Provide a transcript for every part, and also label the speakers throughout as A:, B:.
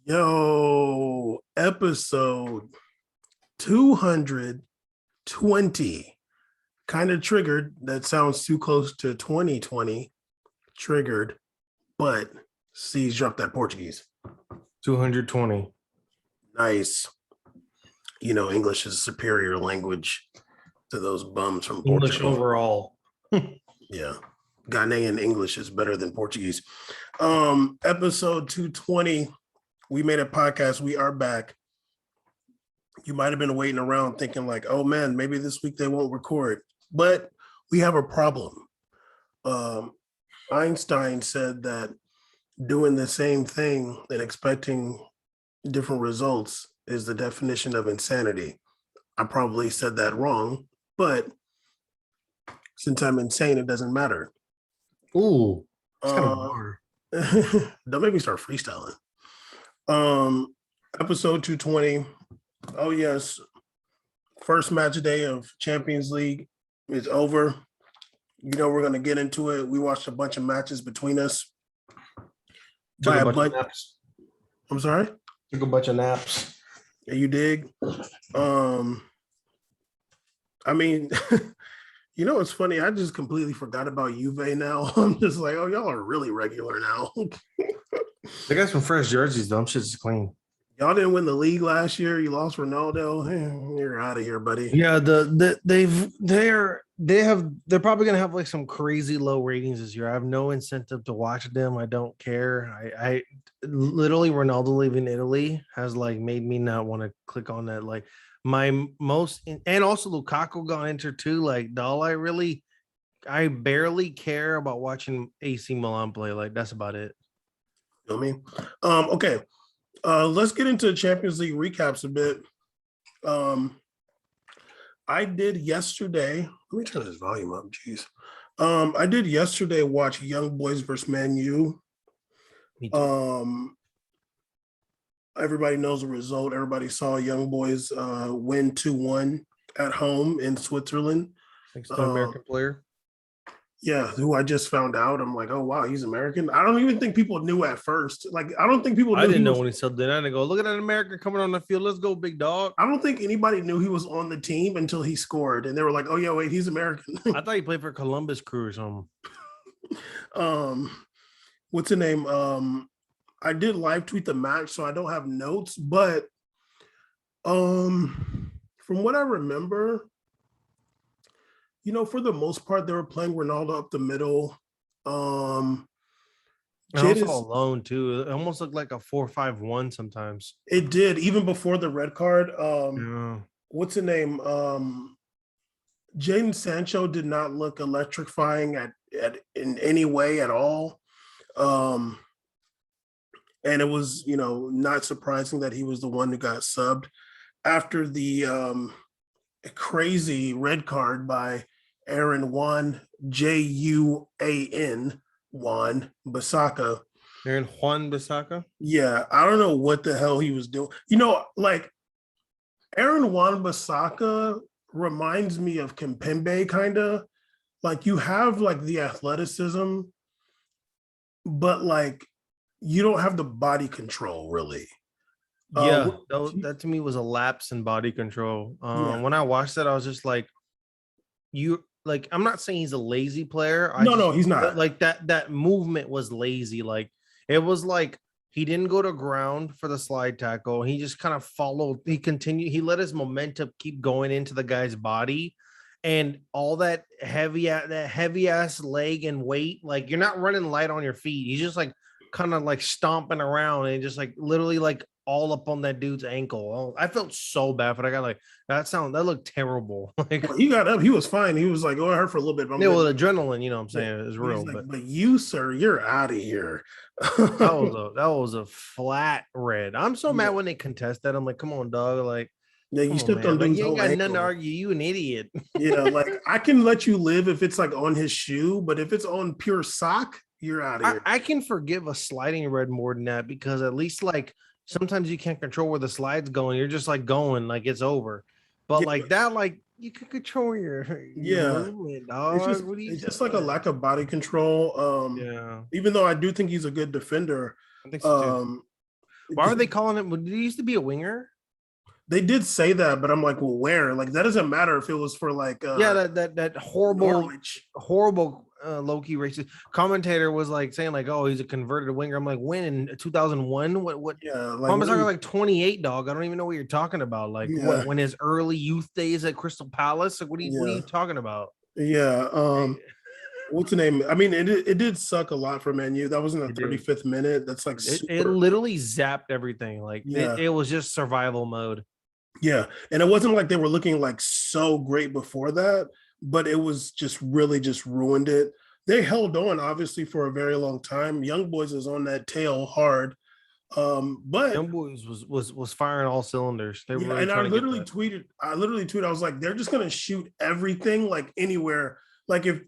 A: Yo, episode 220. Kind of triggered. That sounds too close to 2020. Triggered, but C's dropped that Portuguese.
B: 220.
A: Nice. You know, English is a superior language to those bums from
B: English
A: Portugal.
B: overall.
A: Yeah. Ghanaian English is better than Portuguese. Episode 220. We made a podcast. We are back. You might have been waiting around thinking like, oh man, maybe this week they won't record. But we have a problem. Einstein said that doing the same thing and expecting different results is the definition of insanity. I probably said that wrong, but since I'm insane, it doesn't matter.
B: Ooh, it's kind of hard.
A: Don't make me start freestyling. Episode 220. Oh yes, first match day of Champions League is over. You know we're gonna get into it. We watched a bunch of matches between us.
B: Took a bunch of naps.
A: I'm sorry?
B: Took a bunch of naps.
A: Yeah, you dig? I mean, you know it's funny. I just completely forgot about Juve now. I'm just like, oh, y'all are really regular now.
B: They got some fresh jerseys, though. Shit's clean.
A: Y'all didn't win the league last year. You lost Ronaldo. You're out of here, buddy.
B: Yeah, they're probably gonna have like some crazy low ratings this year. I have no incentive to watch them. I don't care. I literally Ronaldo leaving Italy has like made me not want to click on that. Like my most and also Lukaku got entered too. Like I barely care about watching AC Milan play. Like that's about it.
A: You know what I mean? Okay. Let's get into Champions League recaps a bit. I did yesterday. Let me turn this volume up. Jeez. I did yesterday watch Young Boys versus Man U. Everybody knows the result. Everybody saw Young Boys win 2-1 at home in Switzerland.
B: Thanks to an American player.
A: Yeah, who I just found out. I'm like, oh wow, he's American. I don't even think people knew at first. Like, I don't think people knew.
B: I didn't know when he subbed in. I didn't go, look at that American coming on the field. Let's go, big dog.
A: I don't think anybody knew he was on the team until he scored. And they were like, oh yeah, wait, he's American.
B: I thought he played for Columbus Crew or something.
A: What's the name? I did live tweet the match, so I don't have notes, but from what I remember, you know, for the most part, they were playing Ronaldo up the middle.
B: Also alone too. It almost looked like a 4-5-1 sometimes.
A: It did, even before the red card. What's the name? Jadon Sancho did not look electrifying at in any way at all. And it was, you know, not surprising that he was the one who got subbed after the crazy red card by Aaron Juan Bissaka.
B: Aaron Juan Bissaka?
A: Yeah, I don't know what the hell he was doing. You know, like Aaron Juan Bissaka reminds me of Kimpembe kind of. Like you have like the athleticism, but like you don't have the body control really.
B: Yeah, that to me was a lapse in body control. When I watched that, I was just like, I'm not saying he's a lazy player.
A: No, he's not.
B: Like that movement was lazy. Like it was like he didn't go to ground for the slide tackle. He just kind of followed. He continued. He let his momentum keep going into the guy's body, and all that heavy ass leg and weight. Like you're not running light on your feet. He's just like kind of like stomping around and just like literally like all up on that dude's ankle. I felt so bad for that guy. Like that looked terrible. Like
A: he got up, he was fine. He was like, oh, it hurt for a little bit.
B: But well, adrenaline, you know what I'm saying, is real.
A: Like, but you, sir, you're out of here.
B: that was a flat red. I'm so mad when they contest that. I'm like, come on, dog. Like,
A: yeah, you stepped on
B: dude's you ain't got nothing to argue. You an idiot.
A: Yeah, like I can let you live if it's like on his shoe, but if it's on pure sock, you're out of here.
B: I can forgive a sliding red more than that because at least like sometimes you can't control where the slide's going. You're just like going like it's over. But like that, like you can control your movement, dog.
A: It's just like a lack of body control. Even though I do think he's a good defender.
B: I think so too. Why are they calling him? Did he used to be a winger?
A: They did say that, but I'm like, well, where? Like, that doesn't matter if it was for like
B: Yeah, that horrible
A: Norwich.
B: low-key racist commentator was like saying like, oh, he's a converted winger. I'm like, when in 2001? What?
A: Yeah, like
B: I'm talking like 28, dog. I don't even know what you're talking about. Like
A: yeah,
B: what? When his early youth days at Crystal Palace? Like what are
A: yeah,
B: you talking about?
A: yeah.
B: Hey,
A: What's the name? I mean, it did suck a lot for Man U. That was in the
B: it did.
A: 35th minute. That's like
B: It
A: super.
B: literally zapped everything. Like
A: Yeah,
B: it was just survival mode.
A: yeah. And it wasn't like they were looking like so great before that, but it was just really just ruined it. They held on obviously for a very long time. Young Boys is on that tail hard. But
B: Young Boys was firing all cylinders. They were
A: yeah,
B: really
A: and
B: trying to get that.
A: I literally tweeted, I was like, they're just gonna shoot everything like anywhere. Like if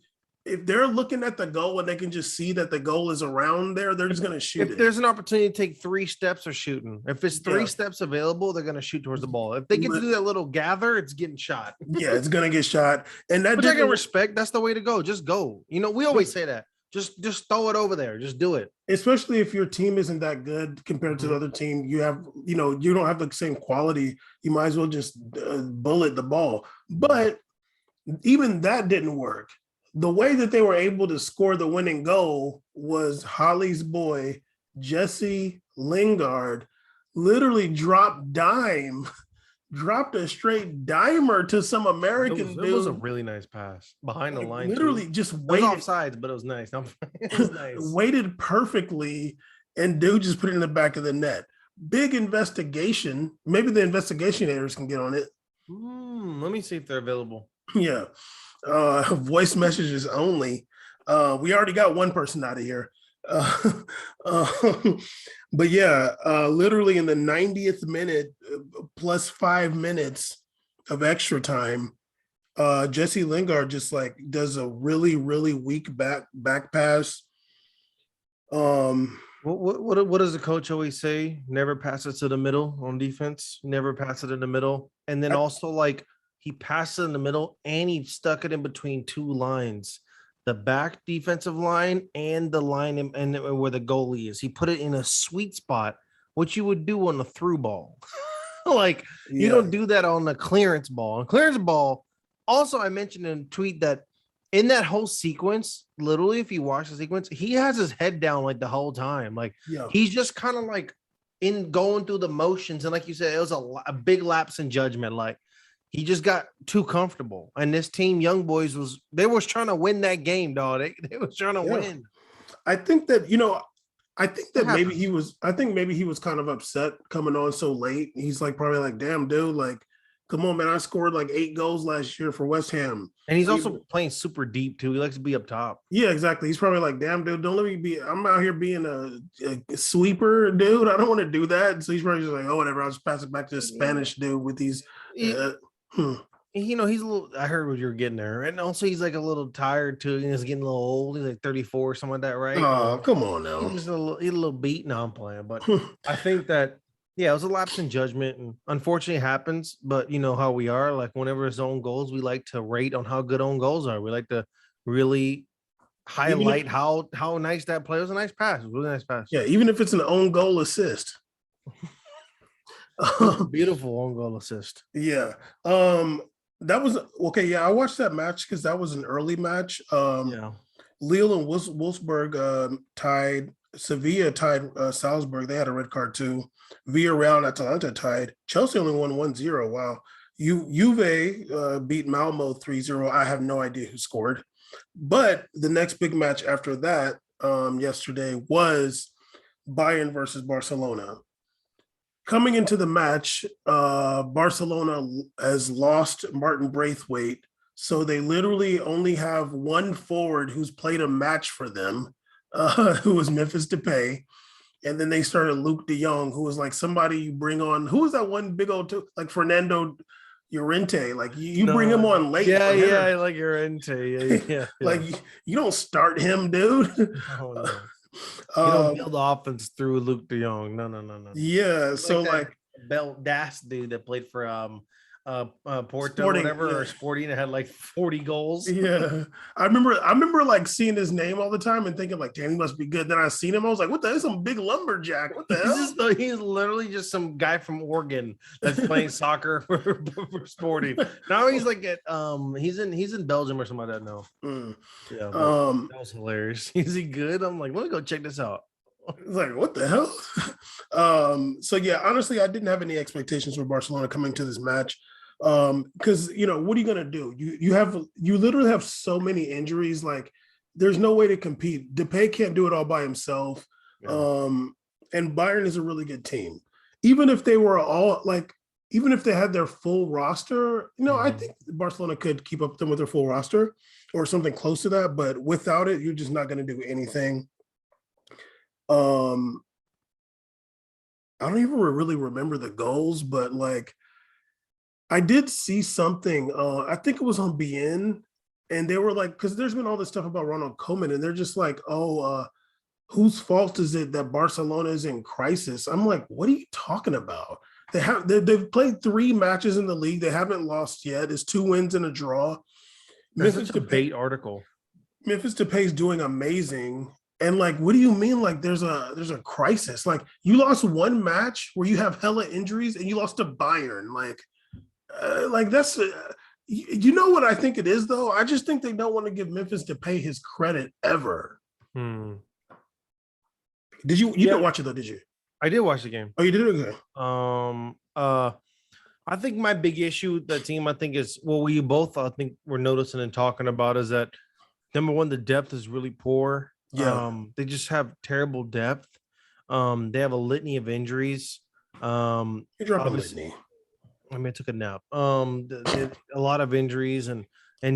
A: they're looking at the goal and they can just see that the goal is around there, they're just gonna shoot
B: If
A: it.
B: there's an opportunity to take 3 steps or shooting, if it's 3 steps available, they're gonna shoot towards the ball. If they get to do that little gather, it's getting shot.
A: Yeah, it's gonna get shot. And that
B: Which I can
A: didn't
B: respect. That's the way to go. Just go. You know, we always say that. Just throw it over there. Just do it.
A: especially if your team isn't that good compared to the other team, you have, you don't have the same quality. You might as well just bullet the ball. But even that didn't work. The way that they were able to score the winning goal was Holly's boy, Jesse Lingard, literally dropped a straight dimer to some American dude.
B: It was a really nice pass behind the line.
A: Literally
B: too.
A: just
B: It was
A: waited,
B: offsides, but it was nice. It was nice.
A: waited perfectly, and dude just put it in the back of the net. Big investigation. Maybe the investigators can get on it.
B: Let me see if they're available.
A: Yeah. Voice messages only. We already got one person out of here. But yeah, literally in the 90th minute, plus 5 minutes of extra time, Jesse Lingard just like does a really, really weak back pass.
B: What does the coach always say? Never pass it to the middle on defense. Never pass it in the middle. And then also like he passed it in the middle and he stuck it in between 2 lines, the back defensive line and the line and where the goalie is. He put it in a sweet spot, which you would do on the through ball. Like you don't do that on the clearance ball. On clearance ball, also I mentioned in a tweet that in that whole sequence, literally, if you watch the sequence, he has his head down like the whole time. Like he's just kind of like in going through the motions. And like you said, it was a big lapse in judgment. Like he just got too comfortable. And this team, Young Boys, was trying to win that game, dog. They was trying to win.
A: I think that, maybe he was kind of upset coming on so late. He's like probably like, damn, dude, like, come on, man. I scored like 8 goals last year for West Ham.
B: And he's also playing super deep too. He likes to be up top.
A: Yeah, exactly. He's probably like, damn, dude, don't let me be. I'm out here being a sweeper, dude. I don't want to do that. So he's probably just like, oh, whatever. I'll just pass it back to the Spanish dude with these.
B: He's a little. I heard what you were getting there, and also he's like a little tired too. He's getting a little old. He's like 34 or something like that, right?
A: Oh, come on now.
B: He's a little beat. No, I'm playing, but I think that it was a lapse in judgment, and unfortunately it happens. But you know how we are. Like whenever it's own goals, we like to rate on how good own goals are. We like to really highlight how nice that play was. A nice pass. It was a really nice pass.
A: Yeah, even if it's an own goal assist.
B: Beautiful own goal assist.
A: Yeah. That was okay. Yeah, I watched that match because that was an early match. Lille and Wolfsburg tied. Sevilla tied Salzburg. They had a red card too. Villarreal and Atalanta tied. Chelsea only won 1-0. Wow. Juve beat Malmo 3-0. I have no idea who scored. But the next big match after that yesterday was Bayern versus Barcelona. Coming into the match, Barcelona has lost Martin Braithwaite, so they literally only have one forward who's played a match for them, who was Memphis Depay, and then they started Luke De Jong, who was like somebody you bring on. Who was that one big old like Fernando Llorente? Like you bring him on late.
B: Yeah, like Llorente. Yeah.
A: Like you don't start him, dude.
B: Oh, no. You don't build offense through Luke De Jong. No.
A: Yeah, so like
B: Bell Das dude that played for Porto,
A: Sporting,
B: whatever, or
A: yeah.
B: Sporting, that had like 40 goals.
A: Yeah, I remember like seeing his name all the time and thinking like, damn, he must be good. Then I seen him, I was like, what the hell? Some big lumberjack. What the hell?
B: He's literally just some guy from Oregon that's playing soccer for Sporting. Now he's like at he's in Belgium or something like that now.
A: Mm.
B: Yeah, but
A: Um,
B: that was hilarious. Is he good? I'm like, let me go check this out.
A: it's like, what the hell? So yeah, honestly, I didn't have any expectations for Barcelona coming to this match. Because what are you gonna do? You literally have so many injuries, like there's no way to compete. Depay can't do it all by himself.
B: Yeah.
A: And Bayern is a really good team. Even if they were all like, even if they had their full roster, I
B: Mhm.
A: think Barcelona could keep up with them with their full roster or something close to that. But without it, you're just not gonna do anything. Um, I don't even really remember the goals, but like I did see something. I think it was on BN, and they were like, because there's been all this stuff about Ronald Koeman, and they're just like, oh, whose fault is it that Barcelona is in crisis? I'm like, what are you talking about? They've played 3 matches in the league. They haven't lost yet. It's 2 wins and a draw.
B: That's
A: Memphis
B: such a
A: Depay,
B: bait article.
A: Memphis Depay is doing amazing. And like, what do you mean? Like, there's a crisis. Like, you lost 1 match where you have hella injuries, and you lost to Bayern. Like that's you know what I think it is though. I just think they don't want to give Memphis Depay his credit ever.
B: Hmm.
A: You
B: Yeah,
A: didn't watch it though, did you?
B: I did watch the game.
A: Oh, you did? Okay.
B: Um, uh, I think my big issue with the team, I think, is what we both, I think, we're noticing and talking about is that number one, the depth is really poor.
A: Yeah,
B: They just have terrible depth. They have a litany of injuries.
A: you drop a
B: Obviously,
A: litany.
B: I mean, I took a nap. A lot of injuries and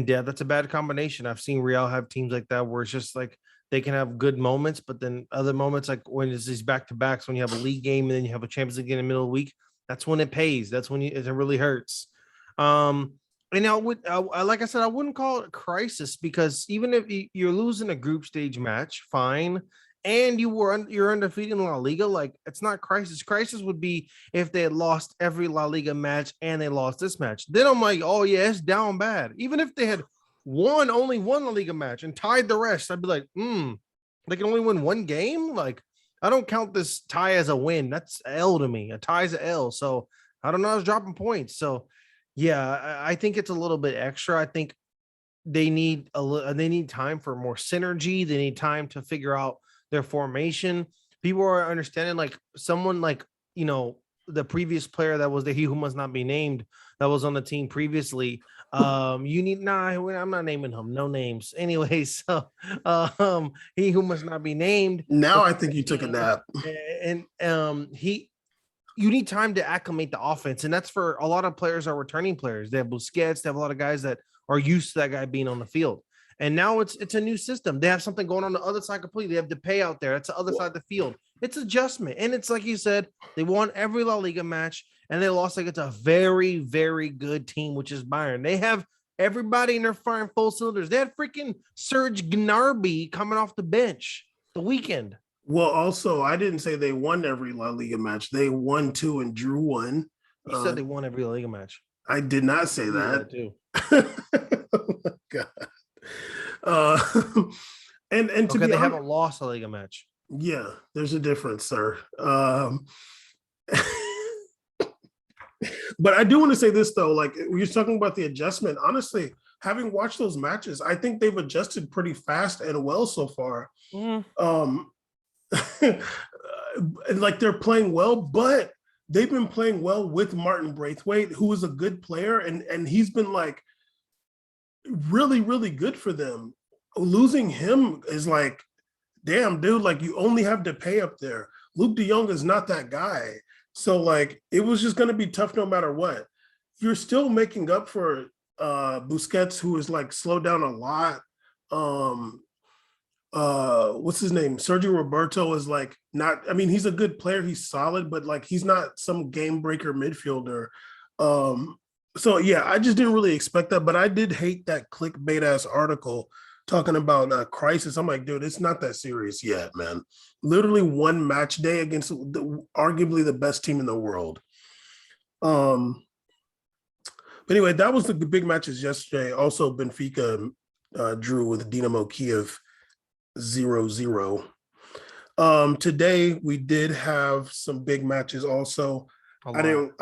B: depth. That's a bad combination. I've seen Real have teams like that where it's just like they can have good moments, but then other moments like when it's these back to backs, when you have a league game and then you have a Champions League in the middle of the week, that's when it pays. That's when it really hurts. Um, and now, like I said, I wouldn't call it a crisis because even if you're losing a group stage match, fine, and you're undefeated in La Liga, like it's not crisis. Crisis would be if they had lost every La Liga match and they lost this match. Then I'm like, oh yeah, it's down bad. Even if they had only one La Liga match and tied the rest, I'd be like, they can only win one game. Like I don't count this tie as a win. That's a L to me. A tie is an L. So I don't know. I was dropping points. So yeah, I think it's a little bit extra. I think they need time for more synergy. They need time to figure out their formation. People are understanding like someone like the previous player that was the he who must not be named that was on the team previously. You need I'm not naming him, no names. Anyway, so he who must not be named
A: Now
B: was
A: I
B: on
A: think
B: the
A: you took a
B: team,
A: nap.
B: and he you need time to acclimate the offense. And that's for a lot of players are returning players. They have Busquets, they have a lot of guys that are used to that guy being on the field. And now it's a new system. They have something going on the other side completely. They have to pay out there. It's the other side of the field. It's adjustment. And it's like you said, they won every La Liga match and they lost like it's a very, very good team, which is Bayern. They have everybody in their firing full cylinders. They had freaking Serge Gnabry coming off the bench the weekend.
A: Well, also, I didn't say they won every La Liga match. They won 2 and drew 1.
B: You said they won every La Liga match.
A: I did not say
B: You
A: that.
B: that too.
A: Oh my God. Uh, and to
B: Okay,
A: be
B: they
A: honest,
B: haven't lost a Liga match.
A: yeah, there's a difference, sir. But I do want to say this though, like you're talking about the adjustment. Honestly, having watched those matches, I think they've adjusted pretty fast and well so far.
B: Mm.
A: Um, like they're playing well, but they've been playing well with Martin Braithwaite, who is a good player, and he's been like really, really good for them. Losing him is like, damn, dude, like you only have to pay up there. Luke de Jong is not that guy. So like it was just gonna be tough no matter what. You're still making up for Busquets, who is like slowed down a lot. Um what's his name? Sergio Roberto is like not, I mean, he's a good player, he's solid, but like he's not some game breaker midfielder. So yeah, I just didn't really expect that, but I did hate that clickbait ass article talking about crisis. I'm like, dude, it's not that serious yet, man. Literally one match day against arguably the best team in the world. Um But anyway, that was the big matches yesterday. Also, Benfica drew with Dinamo Kiev 0-0. Today we did have some big matches. Also,
B: A
A: I
B: lot.
A: didn't.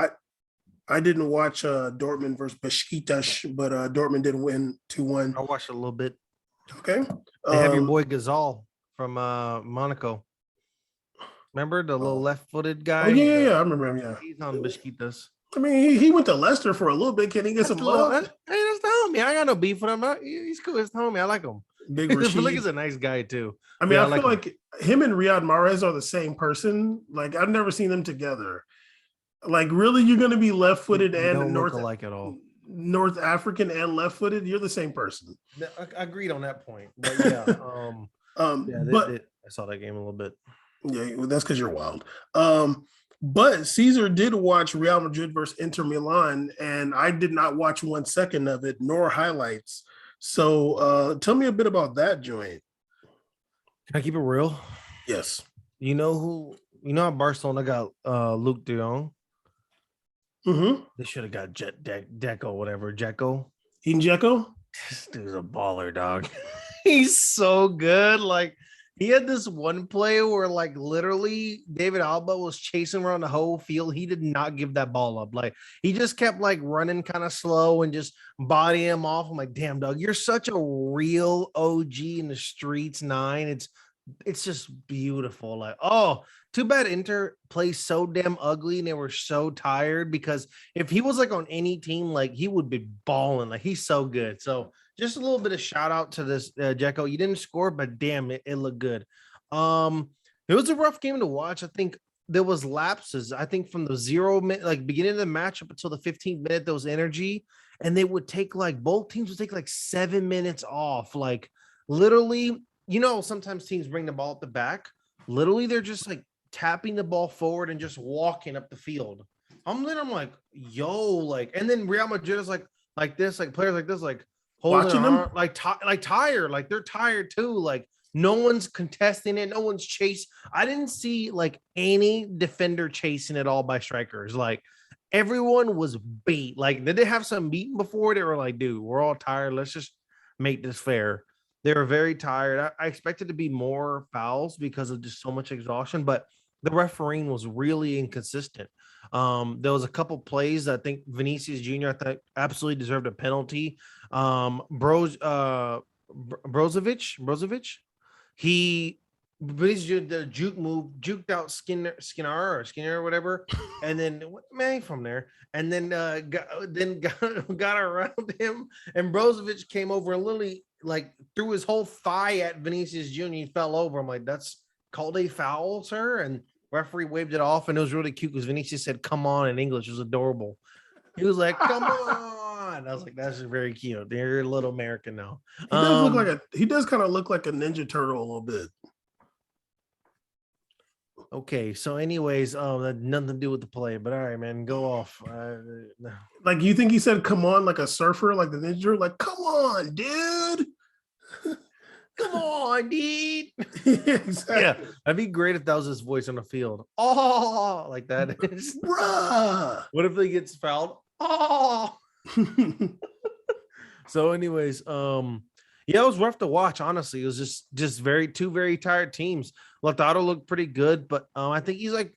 A: I didn't watch Dortmund versus Besiktas, but Dortmund did win 2-1.
B: I watched a little bit.
A: Okay.
B: They have your boy Gazal from Monaco. Remember the little left-footed guy?
A: Oh yeah. I remember him. Yeah.
B: He's on Besiktas.
A: I mean, he went to Leicester for a little bit. Can he get some love?
B: Hey, that's the homie. I got no beef with him. He's cool. It's the homie. I like him.
A: Big
B: I feel like
A: Rashid.
B: he's a nice guy too.
A: I mean,
B: Yeah,
A: I feel
B: him.
A: like him and Riyad Mahrez are the same person. Like I've never seen them together. Like, really, you're going to be left-footed
B: They
A: and
B: don't look alike at all.
A: North African and left-footed? You're the same person.
B: I agreed on that point. But yeah, I saw that game a little bit.
A: Yeah, well, that's because you're wild. But Caesar did watch Real Madrid versus Inter Milan, and I did not watch 1 second of it, nor highlights. So tell me a bit about that joint.
B: Can I keep it real?
A: Yes.
B: You know how Barcelona got Luke de Jong?
A: Mm-hmm.
B: They should have got Deco, whatever. Jeko.
A: Eden Dzeko?
B: This dude's a baller, dog. He's so good. Like, he had this one play where, like, literally David Alba was chasing around the whole field. He did not give that ball up. Like, he just kept, like, running kind of slow and just bodying him off. I'm like, damn, dog, you're such a real OG in the streets, 9. It's just beautiful. Like, oh, too bad Inter plays so damn ugly and they were so tired, because if he was like on any team, like he would be balling. Like, he's so good. So just a little bit of shout out to this Jeko. You didn't score, but damn, it looked good. It was a rough game to watch. I think there was lapses. I think from the 0 minute, like beginning of the match up until the 15th minute, there was energy, and they would take like both teams would take like 7 minutes off. Like, literally, sometimes teams bring the ball up the back. Literally, they're just like tapping the ball forward and just walking up the field. I'm like, yo, like, and then Real Madrid is like this, like players like this, like holding
A: Watching
B: their
A: them?
B: arm, like tired, like they're tired too. Like, no one's contesting it, no one's chasing. I didn't see like any defender chasing it all by strikers. Like, everyone was beat. Like, did they have some beaten before? They were like, dude, we're all tired. Let's just make this fair. They were very tired. I expected to be more fouls because of just so much exhaustion, but the refereeing was really inconsistent. There was a couple plays that I think Vinicius Jr. I thought absolutely deserved a penalty. Brozovic, Vinicius did the juke move, juked out Skinner or whatever, and then man from there, and then got around him, and Brozovic came over and literally like threw his whole thigh at Vinicius Jr. He fell over. I'm like, that's called a foul, sir, and referee waved it off, and it was really cute because Vinicius said "come on" in English. It was adorable. He was like, "Come on." I was like, that's very cute. They're a little American now.
A: He does kind of look like a Ninja Turtle a little bit.
B: Okay, so anyways, that had nothing to do with the play, but all right, man, go off.
A: Like, you think he said "come on" like a surfer, like the Ninja? Like, come on, dude.
B: Come on, dude.
A: Exactly.
B: Yeah, that'd be great if that was his voice on the field. Oh, like that.
A: Bruh.
B: What if he gets fouled? Oh. So, anyways, yeah, it was rough to watch. Honestly, it was just two very tired teams. Lautaro looked pretty good, but I think he's like,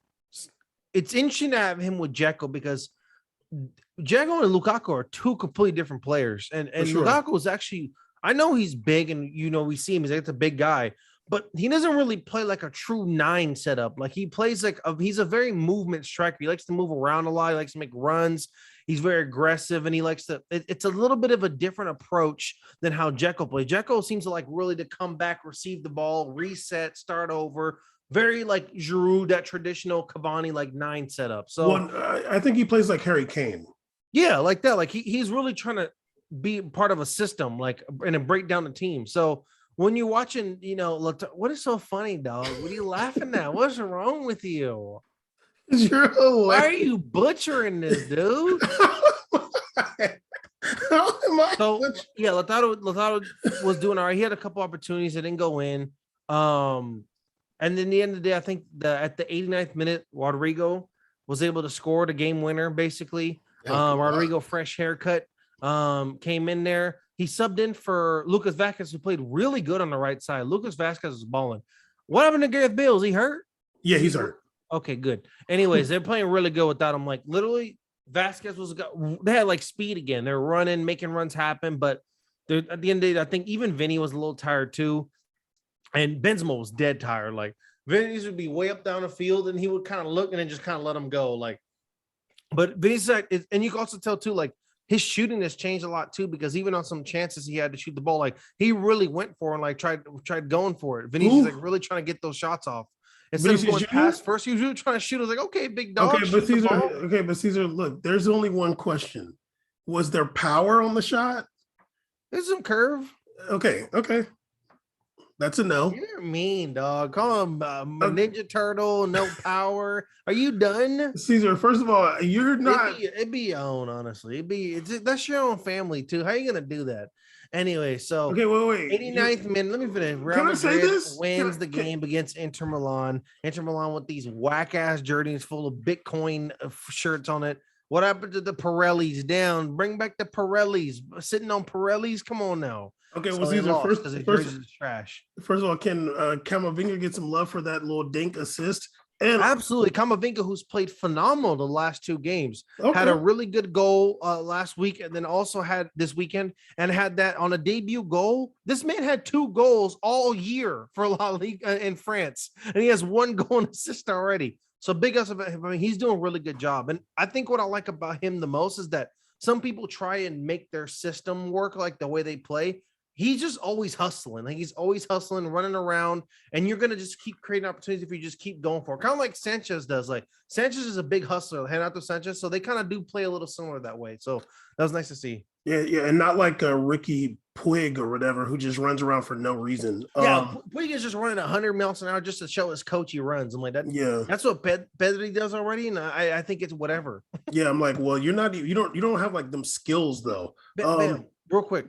B: it's interesting to have him with Dzeko because Dzeko and Lukaku are two completely different players, and
A: sure.
B: Lukaku is actually, I know he's big, and we see him, he's like a big guy, but he doesn't really play like a true 9 setup. Like, he plays like he's a very movement striker. He likes to move around a lot. He likes to make runs. He's very aggressive, and he likes to. It's a little bit of a different approach than how Dzeko plays. Dzeko seems to like really to come back, receive the ball, reset, start over. Very like Giroud, that traditional Cavani like 9 setup. So
A: I think he plays like Harry Kane.
B: Yeah, like that. Like he's really trying to be part of a system, like, and to break down the team. So when you're watching, what is so funny, dog? What are you laughing at? What's wrong with you? Why are you butchering this, dude? Yeah, Lautaro was doing all right. He had a couple opportunities that didn't go in. And then the end of the day, I think at the 89th minute, Rodrigo was able to score the game winner, basically. Rodrigo, fresh haircut, came in there. He subbed in for Lucas Vazquez, who played really good on the right side. Lucas Vazquez is balling. What happened to Gareth Bale? Is he hurt?
A: Yeah, he's hurt.
B: Okay, good. Anyways, they're playing really good without him. Like literally, Vasquez they had like speed again. They're running, making runs happen, but at the end of the day, I think even Vinny was a little tired too. And Benzema was dead tired. Like Vinny's would be way up down the field, and he would kind of look and then just kind of let him go. Like, but Vinny's like, and you can also tell too, like his shooting has changed a lot too, because even on some chances he had to shoot the ball, like he really went for it and like tried going for it. Vinny's like really trying to get those shots off. Instead of going past first, he was really trying to shoot. I was like, okay, big dog.
A: Okay, but Caesar, look, there's only one question. Was there power on the shot?
B: There's some curve.
A: Okay. That's a no.
B: You're mean, dog. Call him a Ninja Turtle, no power. Are you done?
A: Caesar, first of all, you're not.
B: It'd be your own, honestly. That's your own family, too. How are you going to do that? Anyway, so
A: okay, wait.
B: 89th minute. Let me finish. Real Madrid wins the game against Inter Milan. Inter Milan with these whack-ass jerseys full of Bitcoin shirts on it. What happened to the Pirellis? Down. Bring back the Pirellis. Sitting on Pirellis? Come on now.
A: Okay, well, Caesar, first of all, can Camavinga get some love for that little dink assist?
B: And absolutely, Camavinga, who's played phenomenal the last two games, had a really good goal last week, and then also had this weekend and had that on a debut goal. This man had 2 goals all year for La Liga in France, and he has 1 goal and assist already. So big ups about him. I mean, he's doing a really good job. And I think what I like about him the most is that some people try and make their system work like the way they play. He's just always hustling. Like he's always hustling, running around, and you're gonna just keep creating opportunities if you just keep going for it. Kind of like Sanchez does. Like Sanchez is a big hustler, Renato Sanchez. So they kind of do play a little similar that way. So that was nice to see.
A: Yeah, and not like Ricky Puig or whatever, who just runs around for no reason.
B: Yeah, Puig is just running 100 miles an hour just to show his coach he runs. I'm like, that's what Pedri does already, and I think it's whatever.
A: Yeah, I'm like, well, you don't have like them skills though.
B: Real quick.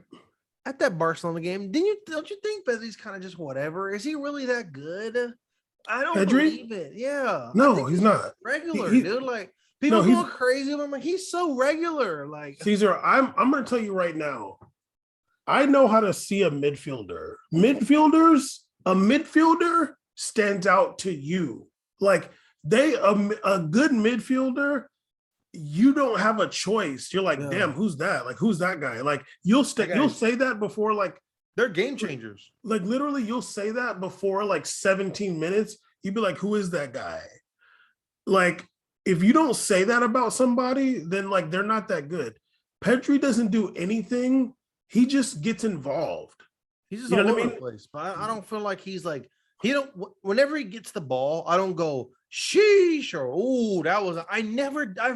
B: At that Barcelona game, don't you think Pedri's kind of just whatever? Is he really that good? I don't believe it. Yeah.
A: No, he's not.
B: Regular, dude. Like people going crazy. I'm like, he's so regular. Like
A: Caesar, I'm gonna tell you right now. I know how to see a midfielder. A midfielder stands out to you. Like a good midfielder. You don't have a choice. You're like, damn, who's that? Like, who's that guy? Like, you'll say that before, like,
B: they're game changers.
A: Like, literally, you'll say that before like 17 minutes. You'd be like, who is that guy? Like, if you don't say that about somebody, then like they're not that good. Pedri doesn't do anything. He just gets involved.
B: He's just all over the place. But I don't feel like he's like whenever he gets the ball, I don't go sheesh or I've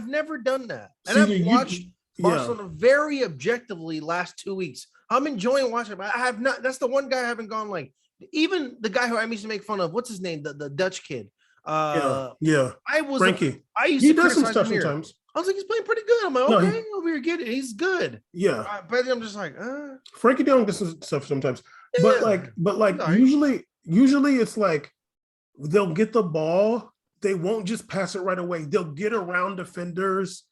B: never done that. And I've watched Barcelona very objectively last 2 weeks. I'm enjoying watching it, but I have not. That's the one guy I haven't gone like. Even the guy who I used to make fun of, what's his name? The Dutch kid.
A: Frankie.
B: He does some stuff sometimes. I was like, he's playing pretty good. I'm like, okay, over here, get it. He's good.
A: Yeah.
B: But I'm just like,
A: Frankie does some stuff sometimes. Yeah. But usually it's like they'll get the ball. They won't just pass it right away. They'll get around defenders.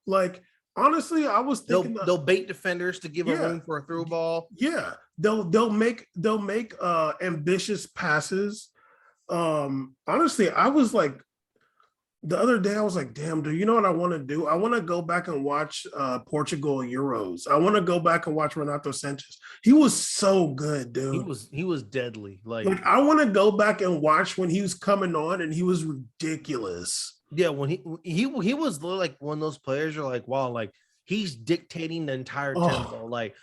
A: Like, honestly, I was thinking
B: they'll bait defenders to give a room for a through ball.
A: Yeah. They'll make ambitious passes. Honestly, I was like, the other day I was like, damn, dude, you know what I want to do? I want to go back and watch Portugal Euros. I want to go back and watch Renato Sanchez. He was so good, dude.
B: He was deadly. Like
A: I want to go back and watch when he was coming on and he was ridiculous.
B: Yeah, when he was like one of those players you're like, wow, like he's dictating the entire tempo. Like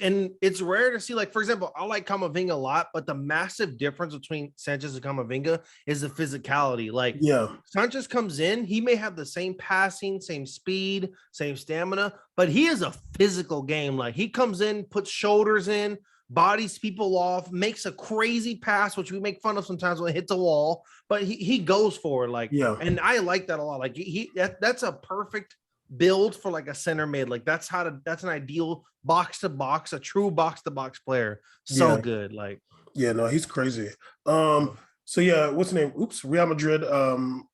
B: and it's rare to see, like, for example, I like Camavinga a lot, but the massive difference between Sanchez and Camavinga is the physicality. Like, Sanchez comes in, he may have the same passing, same speed, same stamina, but he is a physical game. Like, he comes in, puts shoulders in, bodies people off, makes a crazy pass, which we make fun of sometimes when it hits a wall, but he goes for it. Like, and I like that a lot. Like, that's a perfect build for like a center mid. Like that's an ideal box to box, a true box to box player. So good. Like,
A: no, he's crazy. So what's the name? Real Madrid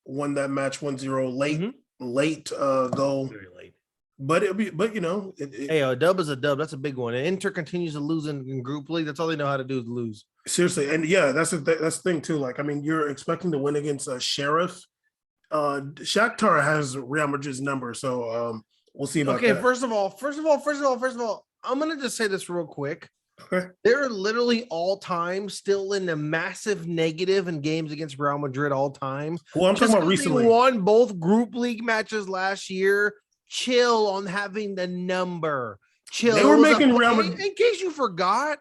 A: won that match 1-0 late goal.
B: Very late.
A: but
B: Hey, a dub is a dub. That's a big one. And Inter continues to lose in group league. That's all they know how to do is lose.
A: seriously, and yeah, that's the thing too. Like, I mean, you're expecting to win against Sheriff. Shakhtar has Real Madrid's number, so we'll see about
B: Okay,
A: that.
B: first of all, I'm gonna just say this real quick.
A: Okay.
B: They're literally all time still in the massive negative in games against Real Madrid all time.
A: Well, I'm talking about recently.
B: They won both group league matches last year. Chill on having the number. Chill.
A: They were making Real Madrid.
B: In case you forgot,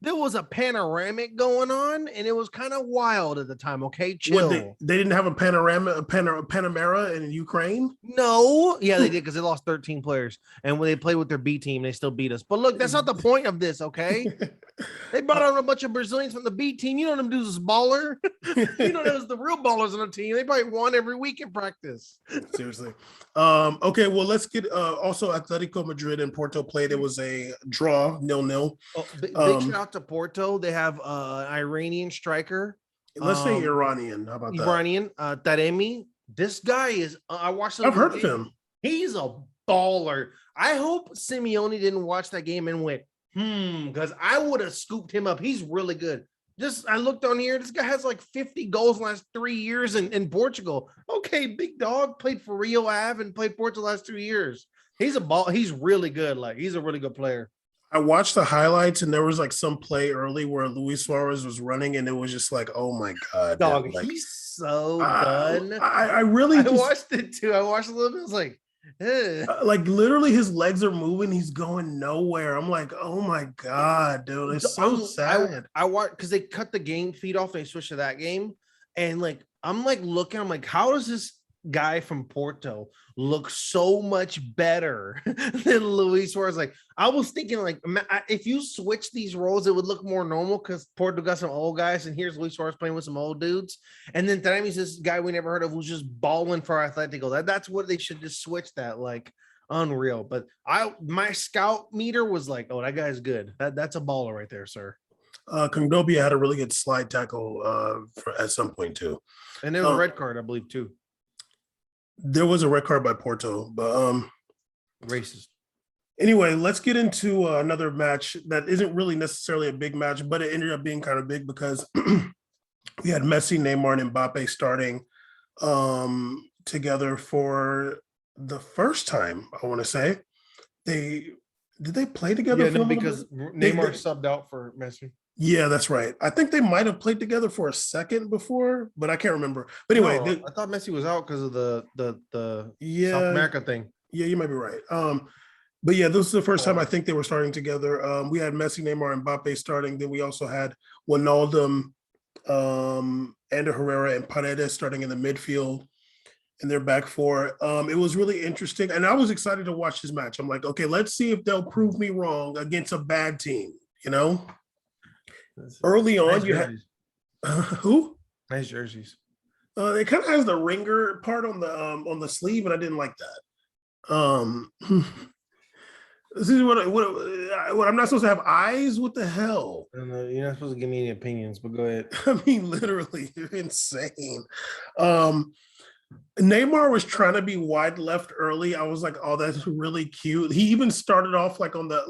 B: there was a panoramic going on, and it was kind of wild at the time. Okay, chill.
A: They didn't have a Panamera in Ukraine.
B: No, yeah, they did because they lost 13 players, and when they played with their B team, they still beat us. But look, that's not the point of this. Okay, they brought out a bunch of Brazilians from the B team. You know them dudes is baller. You know those the real ballers on the team. They probably won every week in practice.
A: Seriously. Okay, well, let's get also Atletico Madrid and Porto played. It was a draw, 0-0.
B: Oh, big shout out to Porto. They have an Iranian striker.
A: Let's say Iranian. How about that?
B: Iranian, Taremi. This guy is. I watched.
A: I've heard of him.
B: He's a baller. I hope Simeone didn't watch that game and went, because I would have scooped him up. He's really good. I looked on here. This guy has like 50 goals in the last 3 years in Portugal. Okay, big dog. Played for Rio Ave and played Porto the last 2 years. He's a ball. He's really good. Like, he's a really good player.
A: I watched the highlights and there was like some play early where Luis Suarez was running and it was just like, oh my God.
B: Dog,
A: man. Like,
B: he's so done.
A: I really
B: watched it too. I watched a little bit. I was like,
A: like literally his legs are moving. He's going nowhere. I'm like, oh my God, dude. It's so sad.
B: I watched because they cut the game feed off and they switched to that game. And like, I'm like looking, I'm like, how does this guy from Porto look so much better than Luis Suarez? Like, I was thinking, like, if you switch these roles, it would look more normal because Porto got some old guys, and here's Luis Suarez playing with some old dudes, and then Taremi's this guy we never heard of who's just balling for Atletico. That's what they should just switch that, like, unreal. But my scout meter was like, oh, that guy's good. That's a baller right there, sir.
A: Kondogbia had a really good slide tackle at some point too,
B: and there was a red card, I believe, too.
A: There was a red card by Porto, but
B: racist.
A: Anyway, let's get into another match that isn't really necessarily a big match, but it ended up being kind of big because we had Messi, Neymar, and Mbappe starting together for the first time. I want to say did they play together?
B: Yeah, no, because Neymar subbed out for Messi.
A: Yeah, that's right. I think they might have played together for a second before, but I can't remember. But anyway,
B: I thought Messi was out because of the
A: South
B: America thing.
A: Yeah, you might be right. But yeah, this is the first time I think they were starting together. We had Messi, Neymar, and Mbappe starting. Then we also had Wijnaldum, Ander Herrera, and Paredes starting in the midfield in their back four. It was really interesting, and I was excited to watch this match. I'm like, okay, let's see if they'll prove me wrong against a bad team. You know. Early on, nice you had who?
B: Nice jerseys.
A: It kind of has the ringer part on the sleeve, and I didn't like that. This is what I'm not supposed to have eyes. What the hell?
B: You're not supposed to give me any opinions, but go ahead.
A: I mean, literally, you're insane. Neymar was trying to be wide left early. I was like, oh, that's really cute. He even started off like on the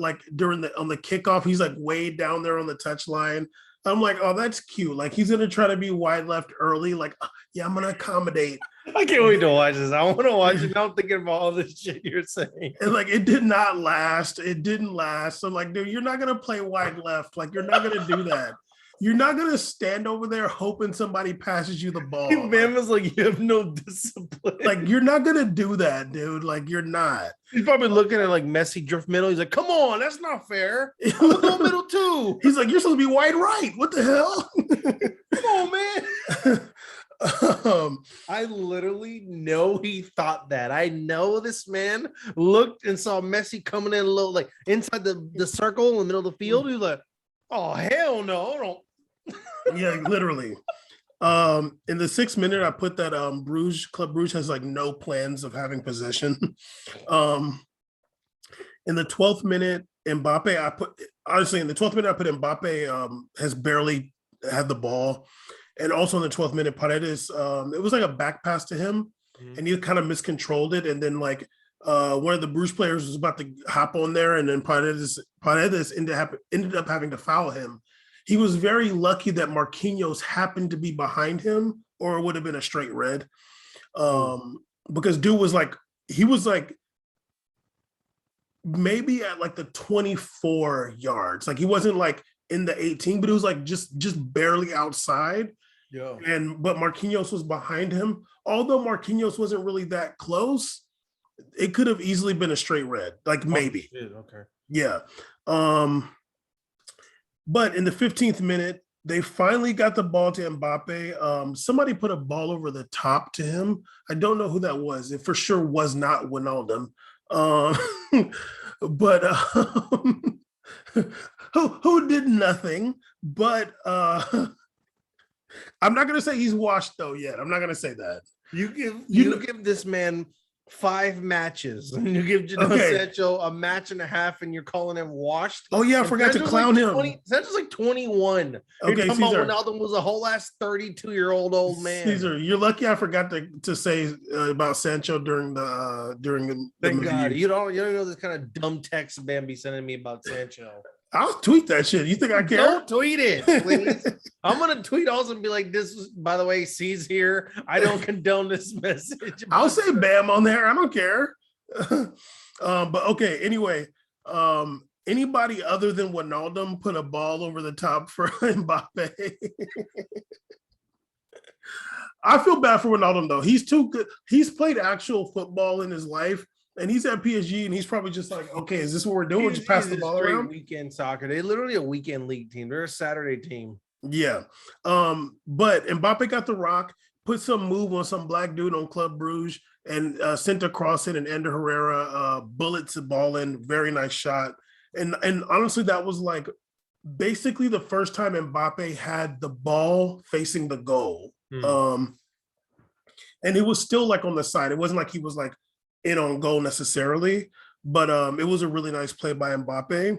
A: kickoff. He's like way down there on the touch line. I'm like, oh, that's cute. Like he's gonna try to be wide left early. Like, yeah, I'm gonna accommodate.
B: I can't wait to watch this. I want to watch it. Now I'm thinking about all this shit you're saying.
A: And like it did not last. It didn't last. So like, dude, you're not gonna play wide left. Like you're not gonna do that. You're not going to stand over there hoping somebody passes you the ball.
B: Man was like, you have no discipline.
A: Like, you're not going to do that, dude. Like, you're not.
B: He's probably looking at like Messi drift middle. He's like, come on, that's not fair. I'm going to go middle too.
A: He's like, you're supposed to be wide right. What the hell?
B: Come on, man. I literally know he thought that. I know this man looked and saw Messi coming in a little, like inside the circle in the middle of the field. He's like, oh, hell no. Don't.
A: Yeah, literally. In the 6th minute, I put that Club Bruges has like no plans of having possession. In the 12th minute, Mbappe, in the 12th minute, I put Mbappe has barely had the ball. And also in the 12th minute, Paredes, it was like a back pass to him, and he kind of miscontrolled it. And then like one of the Bruce players was about to hop on there, and then Paredes ended up having to foul him. He was very lucky that Marquinhos happened to be behind him, or it would have been a straight red. Because dude was like, he was like maybe at like the 24 yards. Like he wasn't like in the 18, but it was like just barely outside.
B: Yeah.
A: But Marquinhos was behind him. Although Marquinhos wasn't really that close, it could have easily been a straight red. Like maybe.
B: Oh, shit. Okay.
A: Yeah. But in the 15th minute, they finally got the ball to Mbappe. Somebody put a ball over the top to him. I don't know who that was. It for sure was not Wijnaldum. But who did nothing. But I'm not going to say he's washed, though, yet. I'm not going to say that.
B: You give this man 5 matches, and you give Jadon Sancho a match and a half, and you're calling him washed.
A: Oh yeah, I forgot to clown him.
B: Sancho's like 21.
A: Okay, Caesar.
B: Ronaldo was a whole ass 32-year-old old man.
A: Caesar, you're lucky I forgot to say about Sancho during the
B: Thank God. You don't know this kind of dumb text Bambi sending me about Sancho.
A: I'll tweet that shit. You think I care?
B: Don't tweet it, please. I'm gonna tweet also and be like, "This was, by the way, C's here. I don't condone this message."
A: I'll say "Bam" on there. I don't care. But okay. Anyway, anybody other than Wijnaldum put a ball over the top for Mbappe. I feel bad for Wijnaldum though. He's too good. He's played actual football in his life. And he's at PSG, and he's probably just like, okay, is this what we're doing? Just pass the ball around.
B: Weekend soccer. They're literally a weekend league team. They're a Saturday team.
A: Yeah. But Mbappe got the rock, put some move on some black dude on Club Brugge, and sent a cross in, and Ender Herrera bullets the ball in. Very nice shot. And honestly, that was like basically the first time Mbappe had the ball facing the goal. And it was still like on the side. It wasn't like he was like in on goal necessarily, but it was a really nice play by Mbappe.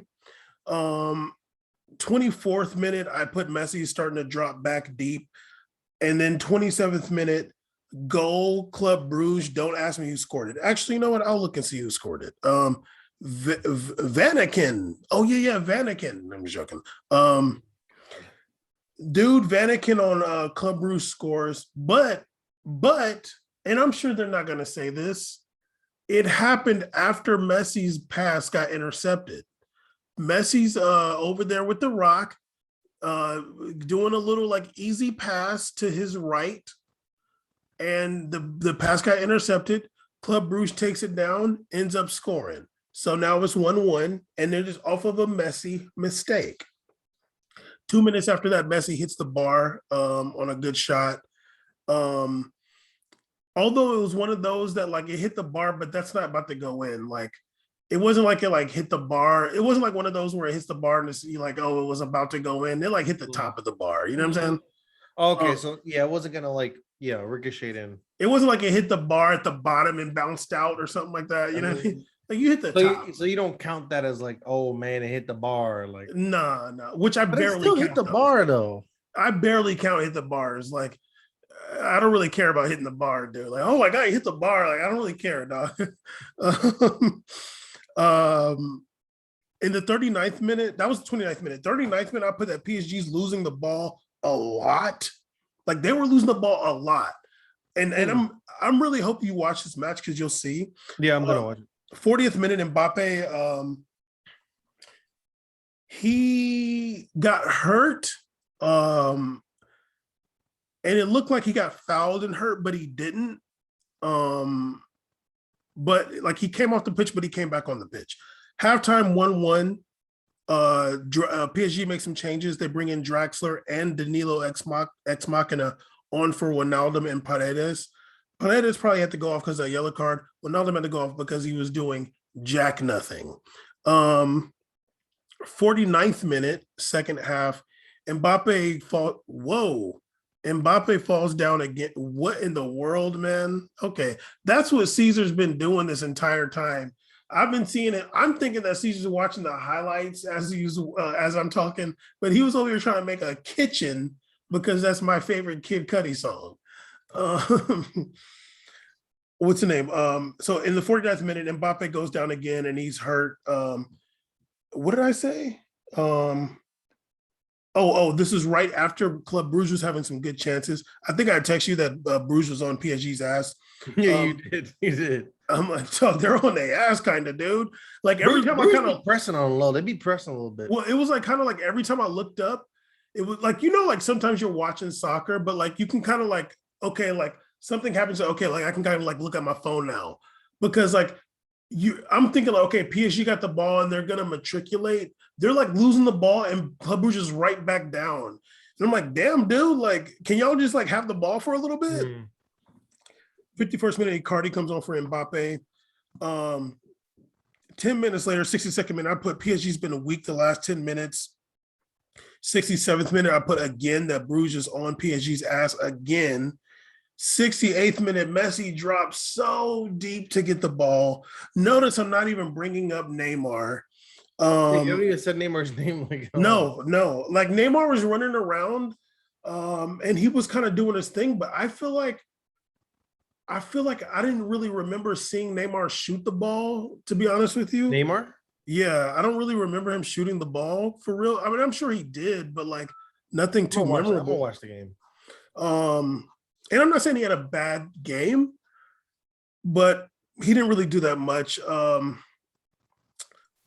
A: 24th minute, I put Messi starting to drop back deep, and then 27th minute, goal, Club Brugge. Don't ask me who scored it. Actually, you know what? I'll look and see who scored it. Vanaken. Oh yeah, Vanaken. I'm joking. Dude, Vanaken on Club Brugge scores, but, and I'm sure they're not going to say this, it happened after Messi's pass got intercepted. Messi's over there with the rock, doing a little like easy pass to his right, and the pass got intercepted. Club Brugge takes it down, ends up scoring. So now it's 1-1, and it is off of a Messi mistake. 2 minutes after that, Messi hits the bar on a good shot. Although it was one of those that like it hit the bar, but that's not about to go in. Like it wasn't like it like hit the bar. It wasn't like one of those where it hits the bar and it's like, oh, it was about to go in. It like hit the top of the bar. You know what I'm saying?
B: Okay, so yeah, it wasn't gonna like ricochet in.
A: It wasn't like it hit the bar at the bottom and bounced out or something like that. You know what I mean? Like you hit the top.
B: So you don't count that as like, oh man, it hit the bar. Like
A: no. Which I barely
B: still hit the bar though. I
A: barely hit the bars. Like I don't really care about hitting the bar, dude. Like, oh my God, you hit the bar. Like, I don't really care, dog. In the 39th minute, that was the 29th minute. 39th minute, I put that PSG's losing the ball a lot. Like they were losing the ball a lot. And I'm really hoping you watch this match because you'll see.
B: Yeah, I'm gonna watch it.
A: 40th minute, Mbappe, he got hurt. And it looked like he got fouled and hurt, but he didn't. But like he came off the pitch, but he came back on the pitch. Halftime 1-1. PSG makes some changes. They bring in Draxler and Danilo ex machina on for Wijnaldum and Paredes. Paredes probably had to go off because of a yellow card. Wijnaldum had to go off because he was doing jack nothing. 49th minute, second half, Mbappe falls down again. What in the world, man? Okay, that's what Caesar's been doing this entire time. I've been seeing it. I'm thinking that Caesar's watching the highlights as I'm talking, but he was over here trying to make a kitchen because that's my favorite Kid Cudi song. what's the name? So in the 49th minute, Mbappe goes down again and he's hurt. What did I say? This is right after Club Bruges was having some good chances. I think I text you that Bruges was on PSG's ass.
B: Yeah, you did. You did.
A: I'm like, so they're on their ass, kind of, dude. Like every time I kind of
B: pressing on low, they'd be pressing a little bit.
A: Well, it was like kind of like every time I looked up, it was like like sometimes you're watching soccer, but like you can kind of like okay, like something happens. Okay, like I can kind of like look at my phone now because like I'm thinking like okay, PSG got the ball and they're gonna matriculate. They're like losing the ball and Club Brugge is right back down. And I'm like, damn, dude, like, can y'all just like have the ball for a little bit? 51st minute, Icardi comes on for Mbappe. 10 minutes later, 62nd minute, I put PSG's been weak the last 10 minutes. 67th minute, I put again that Bruges is on PSG's ass again. 68th minute, Messi drops so deep to get the ball. Notice I'm not even bringing up Neymar.
B: You haven't even said Neymar's name. Like,
A: no. Like Neymar was running around and he was kind of doing his thing, but I feel like I didn't really remember seeing Neymar shoot the ball, to be honest with you.
B: Neymar?
A: Yeah, I don't really remember him shooting the ball for real. I mean, I'm sure he did, but like nothing too memorable.
B: I'm gonna watch the game.
A: And I'm not saying he had a bad game, but he didn't really do that much.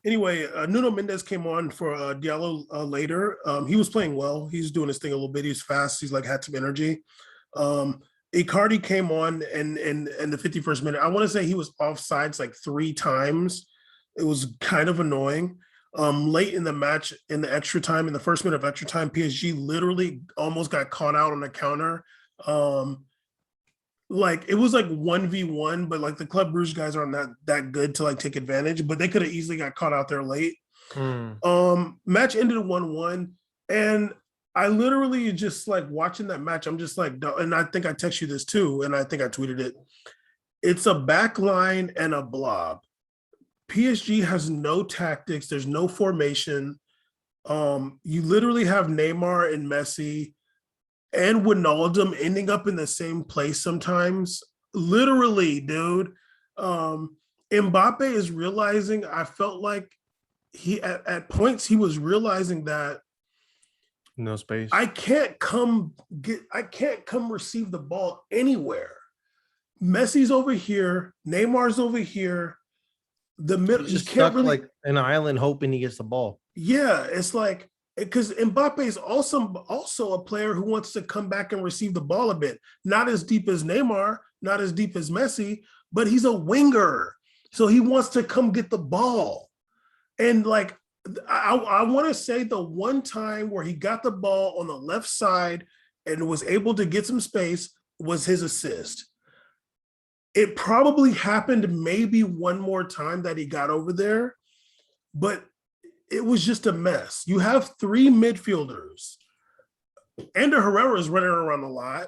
A: Anyway, Nuno Mendes came on for Diallo later. He was playing well. He's doing his thing a little bit. He's fast. He's like had some energy. Icardi came on and in the 51st minute. I want to say he was offsides like 3 times. It was kind of annoying. Late in the match, in the extra time, in the first minute of extra time, PSG literally almost got caught out on the counter. Like it was like 1v1, but like the Club Bruges guys aren't that good to like take advantage, but they could have easily got caught out there late. Match ended 1-1, and I literally just like watching that match. I'm just like, and I think I text you this too, and I think I tweeted it. It's a back line and a blob. PSG has no tactics. There's no formation. You literally have Neymar and Messi and Wijnaldum ending up in the same place sometimes. Literally, dude. Mbappe is realizing, I felt like he at points he was realizing that
B: no space.
A: I can't come receive the ball anywhere. Messi's over here, Neymar's over here. The middle
B: just can't really like an island hoping he gets the ball.
A: Yeah, it's like because Mbappe is also a player who wants to come back and receive the ball a bit. Not as deep as Neymar, not as deep as Messi, but he's a winger. So he wants to come get the ball. And like, I want to say the one time where he got the ball on the left side and was able to get some space was his assist. It probably happened maybe one more time that he got over there, but it was just a mess. You have 3 midfielders. Ander Herrera is running around a lot.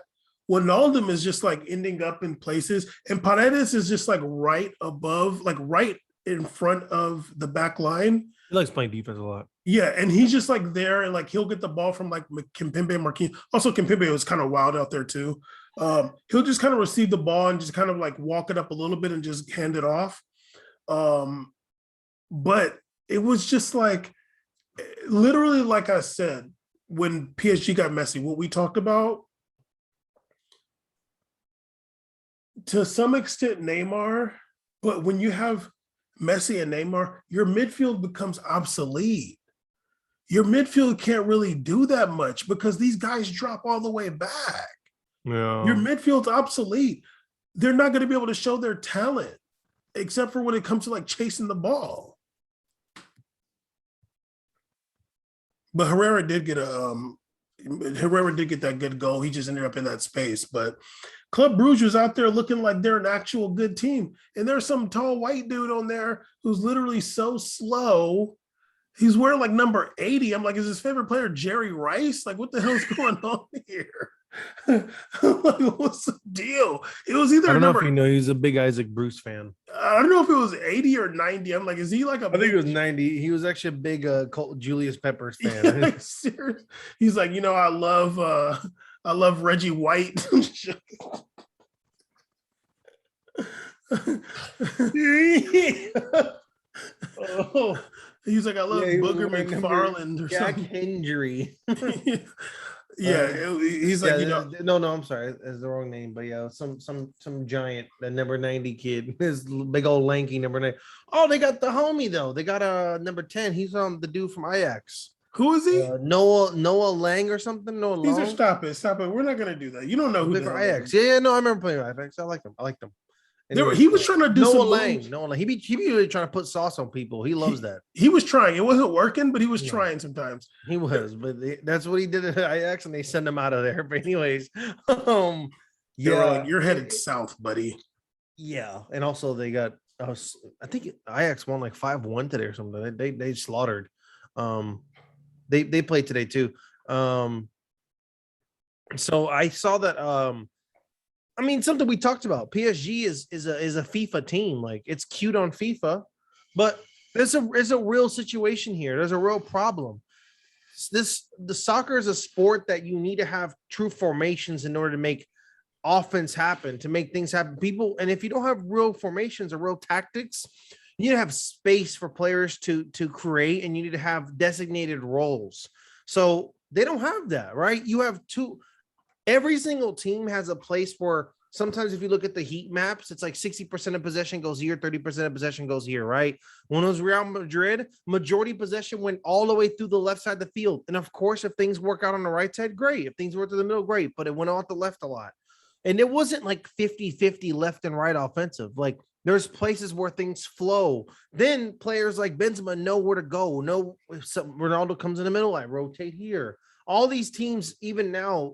A: Wijnaldum is just like ending up in places, and Paredes is just like right above, like right in front of the back line.
B: He likes playing defense a lot.
A: Yeah, and he's just like there, and like he'll get the ball from like Kimpembe, Marquinhos. Also, Kimpembe was kind of wild out there too. He'll just kind of receive the ball and just kind of like walk it up a little bit and just hand it off. But it was just like, literally, like I said, when PSG got Messi, what we talked about, to some extent, Neymar, but when you have Messi and Neymar, your midfield becomes obsolete. Your midfield can't really do that much because these guys drop all the way back.
B: Yeah.
A: Your midfield's obsolete. They're not going to be able to show their talent, except for when it comes to like chasing the ball. But Herrera did get that good goal. He just ended up in that space. But Club Brugge was out there looking like they're an actual good team. And there's some tall white dude on there who's literally so slow. He's wearing like number 80. I'm like, is his favorite player Jerry Rice? Like, what the hell's going on here? Like, what's the deal? It was either
B: I don't know if you know he's a big Isaac Bruce fan.
A: I don't know if it was 80 or 90. I'm like, is he like a
B: I think it was 90. He was actually a big Julius Peppers fan.
A: Yeah, like, he's like, I love Reggie White.
B: Oh,
A: He's like, I love
B: he was
A: Booger
B: wearing number
A: McFarland or
B: Jack
A: something.
B: Hendry.
A: Yeah,
B: Um,
A: he's like,
B: no, I'm sorry, it's the wrong name, but yeah, some giant, the number 90 kid, this big old lanky number 9. Oh, they got the homie though. They got a number 10. He's the dude from Ajax.
A: who is he?
B: Noah Lang or something. Noah
A: Caesar,
B: Long.
A: stop it. Stop it. We're not gonna do that. You don't know
B: He
A: who
B: played
A: the
B: for
A: hell that
B: Ajax.
A: is.
B: Yeah, no, I remember playing with Ajax. I like them. Anyways,
A: He was trying to do
B: Noah
A: some
B: Lang.
A: moves.
B: Noah Lang. He be really trying to put sauce on people. He loves that.
A: He was trying. It wasn't working, but he was
B: Yeah.
A: trying sometimes.
B: He was, but that's what he did at Ajax, and they sent him out of there. But anyways,
A: They were like,
B: yeah,
A: you're headed south, buddy.
B: yeah, and also they got. I think Ajax won like 5-1 today or something. They slaughtered. They played today too. So I saw that. I mean, something we talked about. PSG is a FIFA team. Like, it's cute on FIFA, but there's a real situation here. There's a real problem. The soccer is a sport that you need to have true formations in order to make offense happen, to make things happen. People, and if you don't have real formations or real tactics, you need to have space for players to create, and you need to have designated roles. So they don't have that, right? You have every single team has a place where sometimes if you look at the heat maps, it's like 60% of possession goes here, 30% of possession goes here, right? When it was Real Madrid, majority possession went all the way through the left side of the field. And of course, if things work out on the right side, great. If things work to the middle, great. But it went out the left a lot. And it wasn't like 50-50 left and right offensive. Like, there's places where things flow. Then players like Benzema know where to go. Know if Ronaldo comes in the middle, I rotate here. All these teams, even now,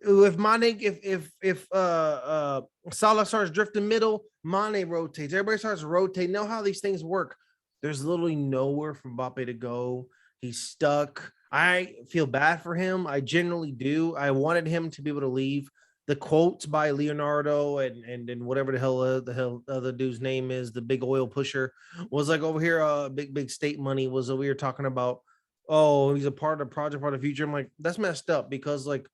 B: if Mane, if Salah starts drifting middle, Mane rotates. Everybody starts rotating. Know how these things work. There's literally nowhere for Mbappe to go. He's stuck. I feel bad for him. I generally do. I wanted him to be able to leave. The quotes by Leonardo and whatever the hell the other dude's name is, the big oil pusher, was like over here. Big state money was over here talking about. Oh, he's a part of the project for the future. I'm like, that's messed up, because like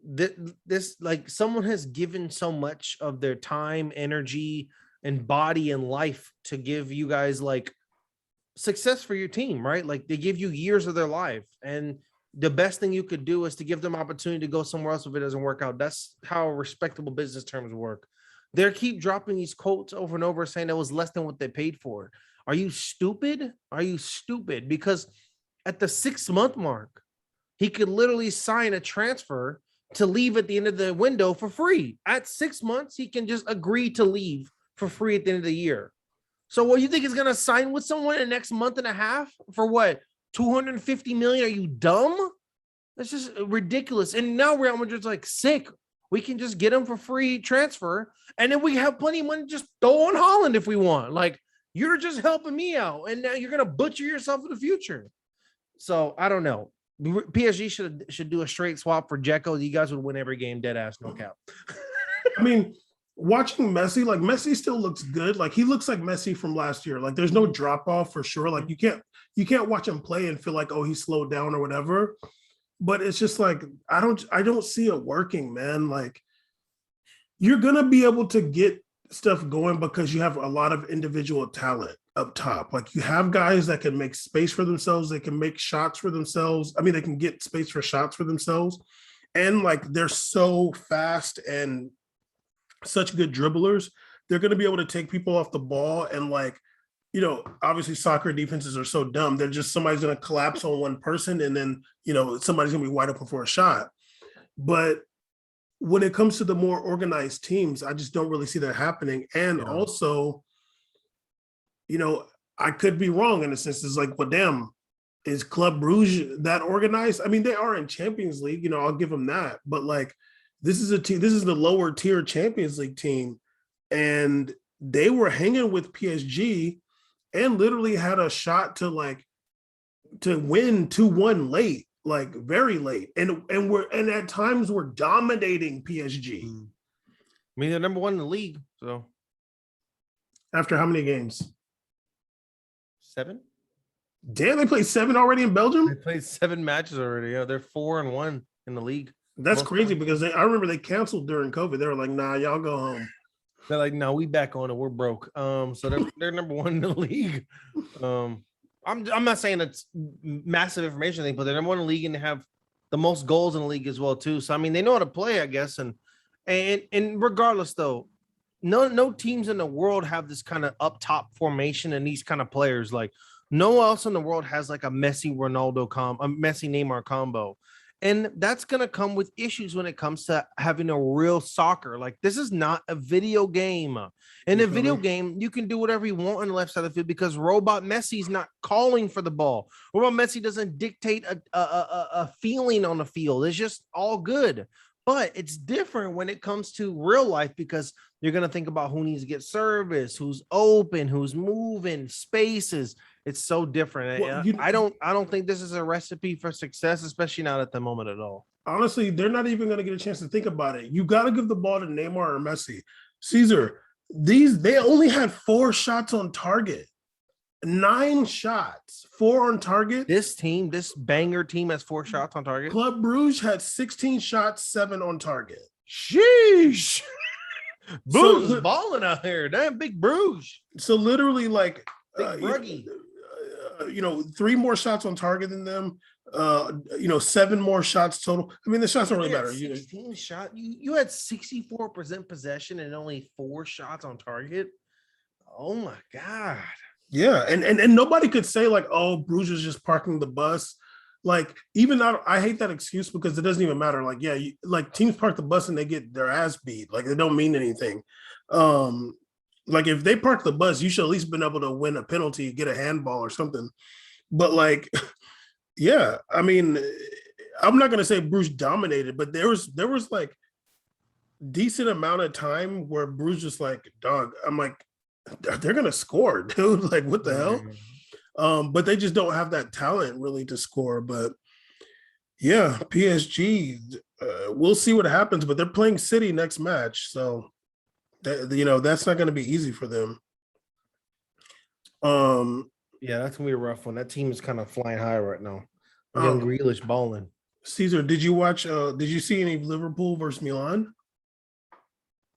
B: this like someone has given so much of their time, energy, and body and life to give you guys like success for your team, right? Like, they give you years of their life, and the best thing you could do is to give them opportunity to go somewhere else if it doesn't work out. That's how respectable business terms work. They keep dropping these quotes over and over saying it was less than what they paid for. Are you stupid? Are you stupid? Because at the 6-month mark, he could literally sign a transfer to leave at the end of the window for free. At 6 months, he can just agree to leave for free at the end of the year. So what, you think he's going to sign with someone in the next month and a half for what? 250 million? Are you dumb? That's just ridiculous. And now Real Madrid's like, sick. We can just get him for free transfer, and then we have plenty of money to just throw on Holland if we want. Like, you're just helping me out, and now you're going to butcher yourself in the future. So I don't know. PSG should do a straight swap for Dzeko. You guys would win every game, dead ass, no cap.
A: I mean, watching Messi, like, Messi still looks good. Like, he looks like Messi from last year. Like, there's no drop off for sure. Like, you can't watch him play and feel like, oh, he slowed down or whatever. But it's just like, I don't see it working, man. Like, you're gonna be able to get stuff going because you have a lot of individual talent up top. Like, you have guys that can make space for themselves, they can make shots for themselves. I mean, they can get space for shots for themselves. And like, they're so fast and such good dribblers. They're going to be able to take people off the ball. And like, obviously soccer defenses are so dumb. They're just, somebody's going to collapse on one person, and then, somebody's going to be wide open for a shot. But when it comes to the more organized teams, I just don't really see that happening. And also, I could be wrong in a sense. It's like, well, damn, is Club Brugge that organized? I mean, they are in Champions League, I'll give them that. But like, this is a team, this is the lower tier Champions League team. And they were hanging with PSG and literally had a shot to win 2-1 late, like very late. And at times we're dominating PSG.
B: I mean, they're number 1 in the league. So
A: after how many games?
B: 7.
A: Damn, they played 7 already in Belgium?
B: They played 7 matches already. Yeah, they're 4-1 in the league.
A: That's crazy, because I remember they canceled during COVID. They were like, nah, y'all go home.
B: They're like, no, we back on it. We're broke. So they're number one in the league. I'm not saying it's massive information thing, but they're number one in the league and they have the most goals in the league as well too. So I mean, they know how to play, I guess. And regardless though, no teams in the world have this kind of up top formation and these kind of players. Like no one else in the world has like a Messi Ronaldo a Messi Neymar combo. And that's going to come with issues when it comes to having a real soccer. Like this is not a video game. In a video game, you can do whatever you want on the left side of the field because Robot Messi's not calling for the ball. Robot Messi doesn't dictate a feeling on the field. It's just all good. But it's different when it comes to real life because you're going to think about who needs to get service, who's open, who's moving, spaces. It's so different. Well, I don't think this is a recipe for success, especially not at the moment at all.
A: Honestly, they're not even going to get a chance to think about it. You got to give the ball to Neymar or Messi. Caesar, they only had 4 shots on target. 9 shots, 4 on target.
B: This banger team has 4 shots on target.
A: Club Brugge had 16 shots, 7 on target.
B: Sheesh. Bruges is balling out here. Damn, big Bruges.
A: So literally like,
B: big
A: 3 more shots on target than them. 7 more shots total. I mean, the shots don't really matter.
B: 16 shot. You had 64% possession and only 4 shots on target. Oh my God.
A: Yeah, and nobody could say like, oh, Bruges is just parking the bus. Like, even I hate that excuse because it doesn't even matter. Like, yeah, like teams park the bus and they get their ass beat. Like, it don't mean anything. Like if they park the bus, you should at least been able to win a penalty, get a handball or something. But like, yeah, I mean, I'm not gonna say Bruges dominated, but there was like decent amount of time where Bruges just like, dog. I'm like, they're gonna score, dude. Like, what the hell? But they just don't have that talent really to score. But yeah, PSG, we'll see what happens. But they're playing City next match, so that's not going to be easy for them.
B: Yeah, that's gonna be a rough one. That team is kind of flying high right now. Young Grealish balling.
A: Caesar, did you watch? Did you see any Liverpool versus Milan?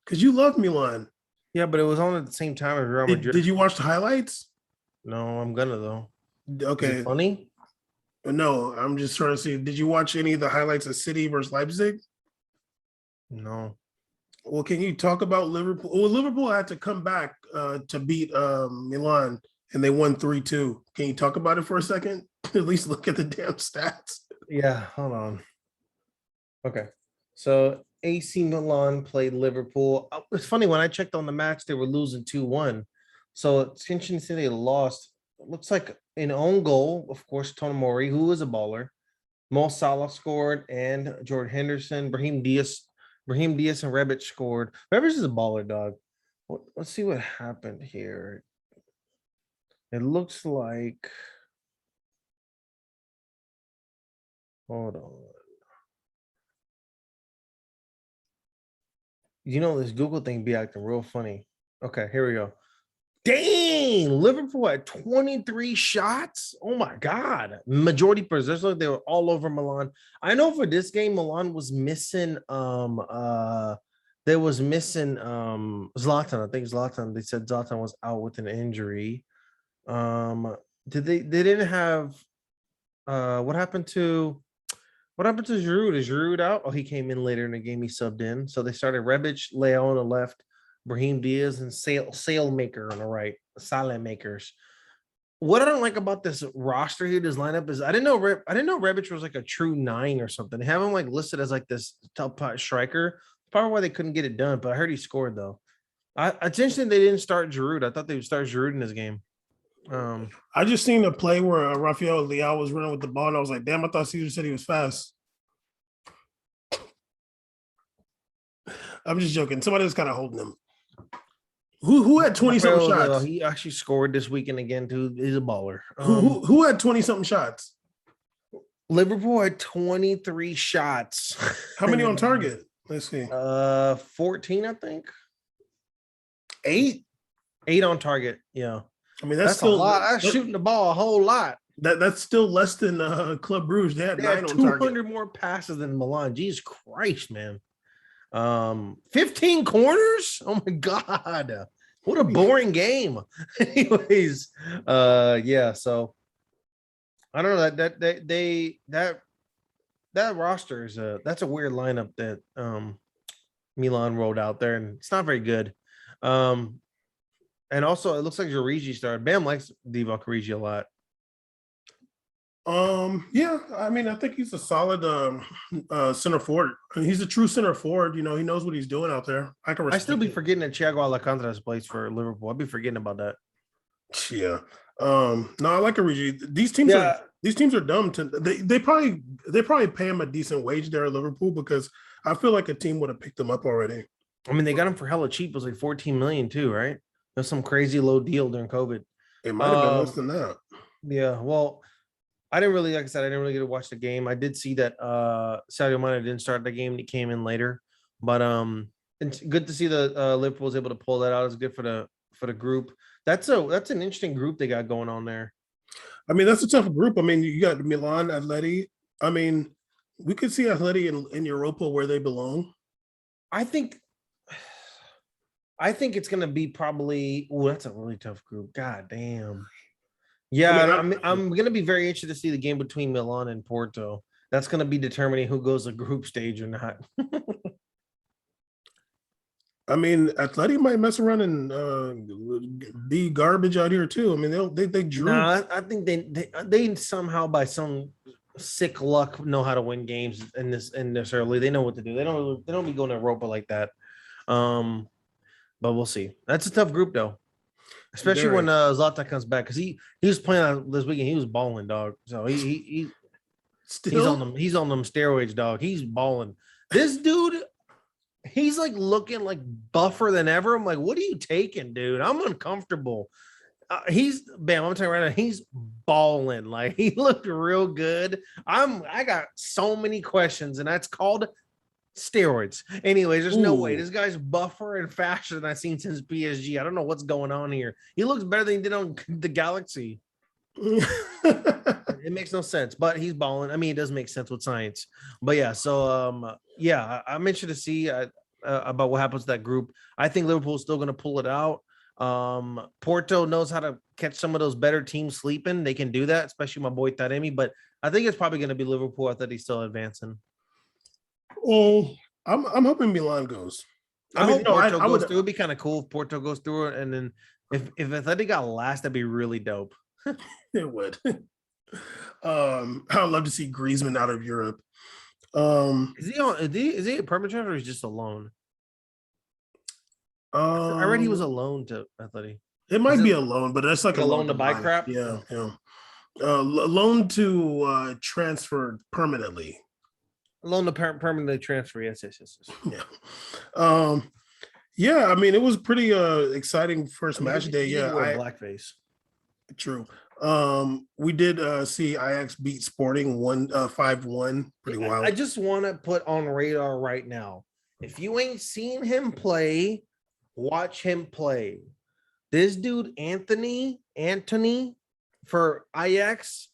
A: Because you love Milan.
B: Yeah, but it was on at the same time as Real Madrid.
A: Did you watch the highlights?
B: No, I'm gonna though.
A: Okay.
B: Funny?
A: No, I'm just trying to see. Did you watch any of the highlights of City versus Leipzig?
B: No.
A: Well, can you talk about Liverpool? Well, Liverpool had to come back to beat Milan, and they won 3-2. Can you talk about it for a second? At least look at the damn stats.
B: Yeah, hold on. Okay. So AC Milan played Liverpool. It's funny, when I checked on the match, they were losing 2-1. So it's interesting to say they lost. It looks like an own goal, of course, Tomori, who is a baller. Mo Salah scored, and Jordan Henderson, Brahim Diaz and Rebic scored. Rebic is a baller, dog. Let's see what happened here. It looks like. Hold on. This Google thing be acting real funny. Okay, here we go. Dang, Liverpool had 23 shots. Oh my God. Majority possession. They were all over Milan. I know for this game, Milan was missing Zlatan. I think Zlatan. They said Zlatan was out with an injury. They didn't have what happened to Giroud? Is Giroud out? Oh, he came in later in the game. He subbed in. So they started Rebic, Leo on the left, Brahim Diaz, and Sailmaker on the right. Makers. What I don't like about this roster here, this lineup, is I didn't know Rebic was like a true 9 or something. They have him like listed as like this top striker. Probably why they couldn't get it done. But I heard he scored though. It's interesting they didn't start Giroud. I thought they would start Giroud in this game.
A: I just seen a play where Rafael Leao was running with the ball, and I was like, damn, I thought Caesar said he was fast. I'm just joking. Somebody was kind of holding him. Who had 20-something shots?
B: He actually scored this weekend again, too. He's a baller.
A: Who had 20-something shots?
B: Liverpool had 23 shots.
A: How many on target? Let's see.
B: 14, I think. 8 on target, yeah.
A: I mean, that's
B: still a lot. That's shooting the ball a whole lot.
A: That's still less than Club Brugge. They had 9 on target.
B: 200 more passes than Milan. Jesus Christ, man. 15 corners. Oh my god, what a boring game. Anyways, yeah. So I don't know that roster is that's a weird lineup that Milan rolled out there, and it's not very good. And also it looks like Origi started. Bam likes Divock Origi a lot.
A: Yeah, I mean, I think he's a solid center forward. I mean, he's a true center forward. You know, he knows what he's doing out there. I can
B: I still
A: respect
B: be
A: it.
B: forgetting that Thiago Alcantara plays for Liverpool. I'll be forgetting about that.
A: Yeah. No, I like Origi.
B: Yeah,
A: These teams are dumb to they probably pay him a decent wage there at Liverpool because I feel like a team would have picked him up already.
B: I mean they got him for hella cheap. It was like 14 million too, right? That's some crazy low deal during COVID.
A: It might have been less
B: Um,
A: than that.
B: yeah, well, I didn't really, like I said, I didn't really get to watch the game. I did see that Sadio Mane didn't start the game; he came in later. But it's good to see the Liverpool was able to pull that out. It's good for the group. That's an interesting group they got going on there.
A: I mean, that's a tough group. I mean, you got Milan, Atleti. I mean, we could see Atleti in Europa where they belong.
B: I think it's gonna be probably. Oh, that's a really tough group. God damn.
A: I mean,
B: Yeah, I'm gonna be very interested to see the game between Milan and Porto. That's gonna be determining who goes to group stage or not.
A: Atleti might mess around and be garbage out here too. I mean, they drew.
B: No, I think they somehow by some sick luck know how to win games in this early. They know what to do. They don't be going to Europa like that. But we'll see. That's a tough group though, especially when Zlatan comes back because he was playing out this weekend. He was balling, dog. So
A: Still,
B: he's on them steroids, dog. He's balling. This dude, he's like looking like buffer than ever. I'm like, what are you taking, dude? I'm uncomfortable. He's bam. I'm telling you right now, he's balling. Like he looked real good. I got so many questions, and that's called steroids. Anyways, there's no way this guy's buffer and faster than I've seen since PSG. I don't know what's going on here. He looks better than he did on the Galaxy. It makes no sense, but he's balling. I mean, it does make sense with science. But yeah, so yeah, I'm interested to see about what happens to that group. I think Liverpool's still going to pull it out. Porto knows how to catch some of those better teams sleeping. They can do that, especially my boy Taremi. But I think it's probably going to be Liverpool. I thought he's still advancing.
A: oh, I'm hoping Milan goes.
B: I hope Porto goes through. It'd be kind of cool if Porto goes through it, and then if Atleti got last, that'd be really dope.
A: It would. I'd love to see Griezmann out of Europe.
B: Is he a permanent transfer or is he just a loan? I read he was a loan to Atleti.
A: It might be a loan, but that's like
B: a loan to buy crap.
A: Yeah, yeah. Loan to transfer permanently.
B: Loan to permanently transfer. Yes.
A: Yeah. Yeah, I mean, it was pretty exciting first match day. Yeah,
B: blackface.
A: True. We did see Ajax beat Sporting 5-1. Pretty wild.
B: I just want to put on radar right now. If you ain't seen him play, watch him play. This dude, Anthony for Ajax,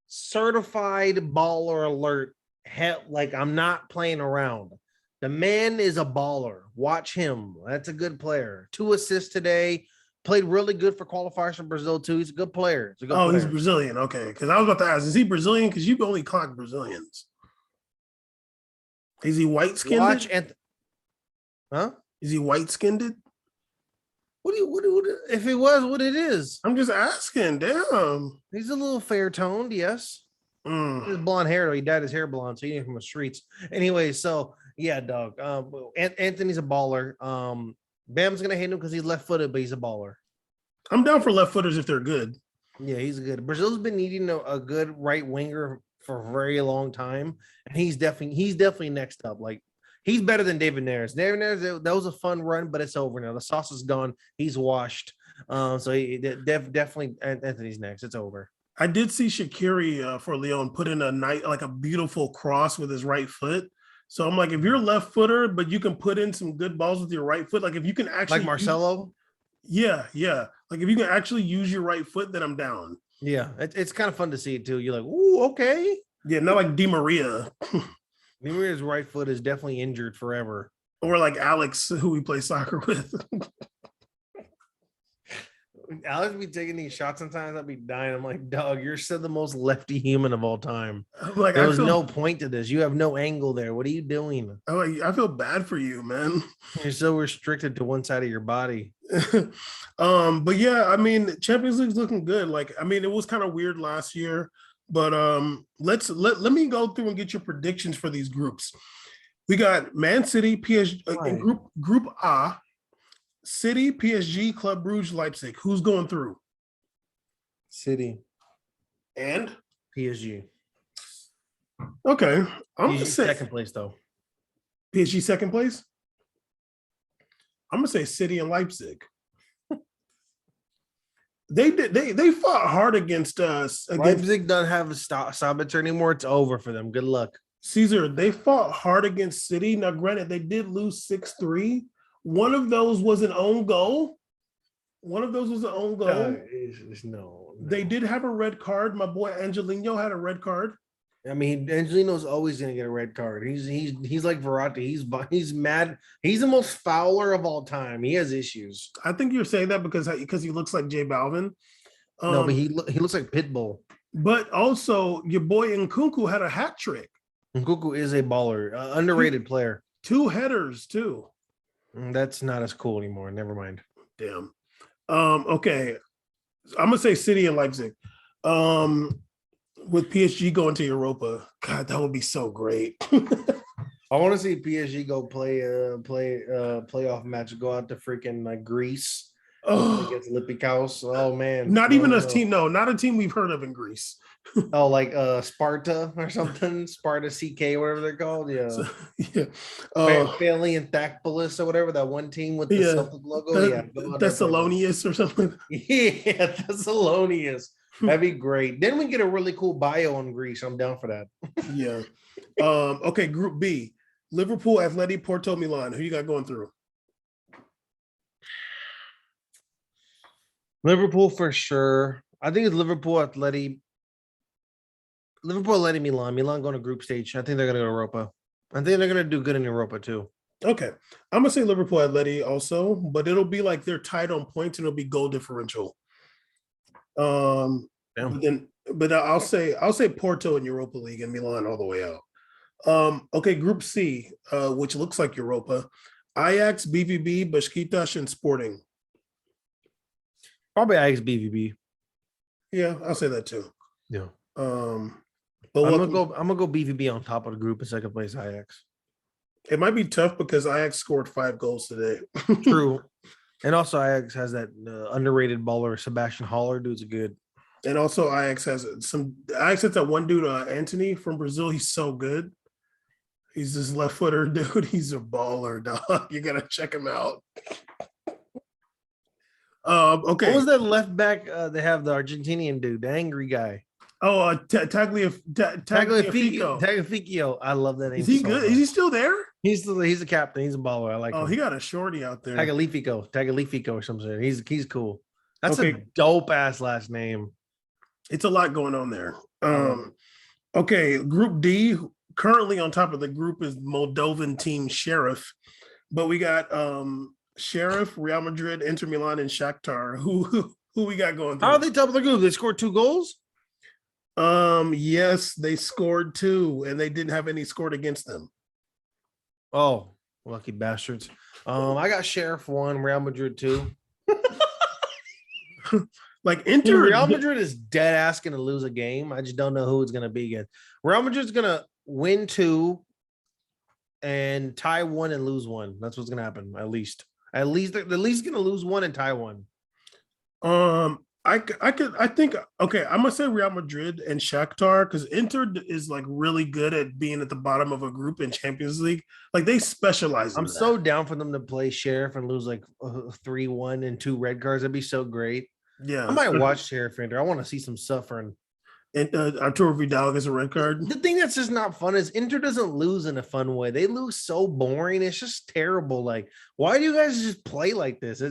B: certified baller alert. Hell, like I'm not playing around. The man is a baller. Watch him. That's a good player. 2 assists today. Played really good for qualifiers from Brazil too. He's a good player.
A: He's Brazilian. Okay, because I was about to ask, is he Brazilian? Because you only clock Brazilians. Is he white skinned?
B: Huh?
A: Is he white skinned?
B: What if he was? What it is?
A: I'm just asking. Damn.
B: He's a little fair toned. Yes. His blonde hair, though. He dyed his hair blonde, so he came from the streets. Anyway, so yeah, dog. Anthony's a baller. Bam's gonna hate him because he's left-footed, but he's a baller.
A: I'm down for left footers if they're good.
B: Yeah, he's good. Brazil's been needing a good right winger for a very long time, and he's definitely next up. Like he's better than David Neres. David Neres, that was a fun run, but it's over now. The sauce is gone. He's washed. So definitely Anthony's next. It's over.
A: I did see Shaqiri for Lyon put in a beautiful cross with his right foot. So I'm like, if you're a left footer, but you can put in some good balls with your right foot, like if you can actually
B: like Marcelo.
A: Yeah. Like if you can actually use your right foot, then I'm down.
B: Yeah, it's kind of fun to see it too. You're like, ooh, okay.
A: Yeah, not like Di Maria.
B: Di Maria's right foot is definitely injured forever.
A: Or like Alex, who we play soccer with.
B: Alex be taking these shots sometimes. I'd be dying. I'm like, dog, you're still the most lefty human of all time.
A: I'm like,
B: There was no point to this. You have no angle there. What are you doing?
A: I feel bad for you, man.
B: You're so restricted to one side of your body.
A: But yeah, I mean, Champions League's looking good. Like, I mean, it was kind of weird last year, but let me go through and get your predictions for these groups. We got Man City, PSG in group A, City, PSG, Club Brugge, Leipzig. Who's going through?
B: City
A: and
B: PSG.
A: Okay, I'm
B: PSG
A: gonna say
B: second place though.
A: PSG second place. I'm gonna say City and Leipzig. They fought hard against us.
B: Leipzig doesn't have a Sabitzer anymore. It's over for them. Good luck.
A: Caesar, they fought hard against City. Now, granted, they did lose 6-3. One of those was an own goal.
B: No.
A: They did have a red card. My boy Angelino had a red card.
B: I mean, Angelino's always going to get a red card. He's like Verratti. He's mad. He's the most fouler of all time. He has issues.
A: I think you're saying that because he looks like J Balvin.
B: No, but he looks like Pitbull.
A: But also, your boy Nkunku had a hat trick.
B: Nkunku is a baller, underrated player.
A: 2 headers too.
B: That's not as cool anymore. Never mind.
A: Damn. Okay. I'm gonna say City and Leipzig. With PSG going to Europa. God, that would be so great.
B: I want to see PSG go play playoff match, go out to freaking like Greece against Lipikaus. Oh man.
A: Not even a team, not a team we've heard of in Greece.
B: Oh, like Sparta or something, Sparta CK, whatever they're called. Yeah.
A: So, yeah.
B: Family and Thakpolis or whatever, that one team with the Celtic logo.
A: Thessalonians or something.
B: Yeah, Thessalonians. That'd be great. Then we get a really cool bio on Greece. I'm down for that.
A: Yeah. Okay, Group B. Liverpool, Atleti, Porto, Milan. Who you got going through?
B: Liverpool for sure. I think it's Liverpool, Atleti, Milan. Milan going to group stage. I think they're going to go to Europa. I think they're going to do good in Europa too.
A: Okay. I'm going to say Liverpool, Atleti also, but it'll be like they're tied on points and it'll be goal differential. But I'll say Porto in Europa League and Milan all the way out. Okay, Group C, which looks like Europa. Ajax, BVB, Besiktas, and Sporting.
B: Probably Ajax, BVB.
A: Yeah, I'll say that too.
B: Yeah.
A: But
B: I'm gonna go BVB on top of the group in second place. Ajax.
A: It might be tough because Ajax scored 5 goals today.
B: True. And also Ajax has that underrated baller, Sebastian Haller. Dude's good.
A: And also Ajax has that one dude, Anthony from Brazil. He's so good. He's this left footer dude. He's a baller, dog. You gotta check him out. Okay.
B: What was that left back? They have the Argentinian dude, the angry guy.
A: Oh, Tagliafico.
B: Tagliafico. I love that name.
A: Is he good? Is he still there?
B: He's the captain. He's a baller. I like him.
A: He got a shorty out there.
B: Tagliafico or something. He's cool. That's a dope ass last name.
A: It's a lot going on there. Okay, Group D. Currently on top of the group is Moldovan team Sheriff, but we got Sheriff, Real Madrid, Inter Milan, and Shakhtar. Who we got going through?
B: How are they top of the group? They scored 2 goals?
A: Yes, they scored 2, and they didn't have any scored against them.
B: Oh, lucky bastards. I got Sheriff 1, Real Madrid 2.
A: Like Real
B: Madrid is dead ass gonna lose a game. I just don't know who it's gonna be against. Real Madrid's gonna win 2 and tie 1 and lose 1. That's what's gonna happen. At least gonna lose 1 and tie 1.
A: I think okay, I'm gonna say Real Madrid and Shakhtar because Inter is like really good at being at the bottom of a group in Champions League. Like they specialize.
B: I'm so down for them to play Sheriff and lose like 3-1 and 2 red cards. That'd be so great.
A: Yeah,
B: I might watch Sheriff Inter. I want to see some suffering.
A: And Arturo Vidal gets a red card.
B: The thing that's just not fun is Inter doesn't lose in a fun way. They lose so boring. It's just terrible. Like, why do you guys just play like this?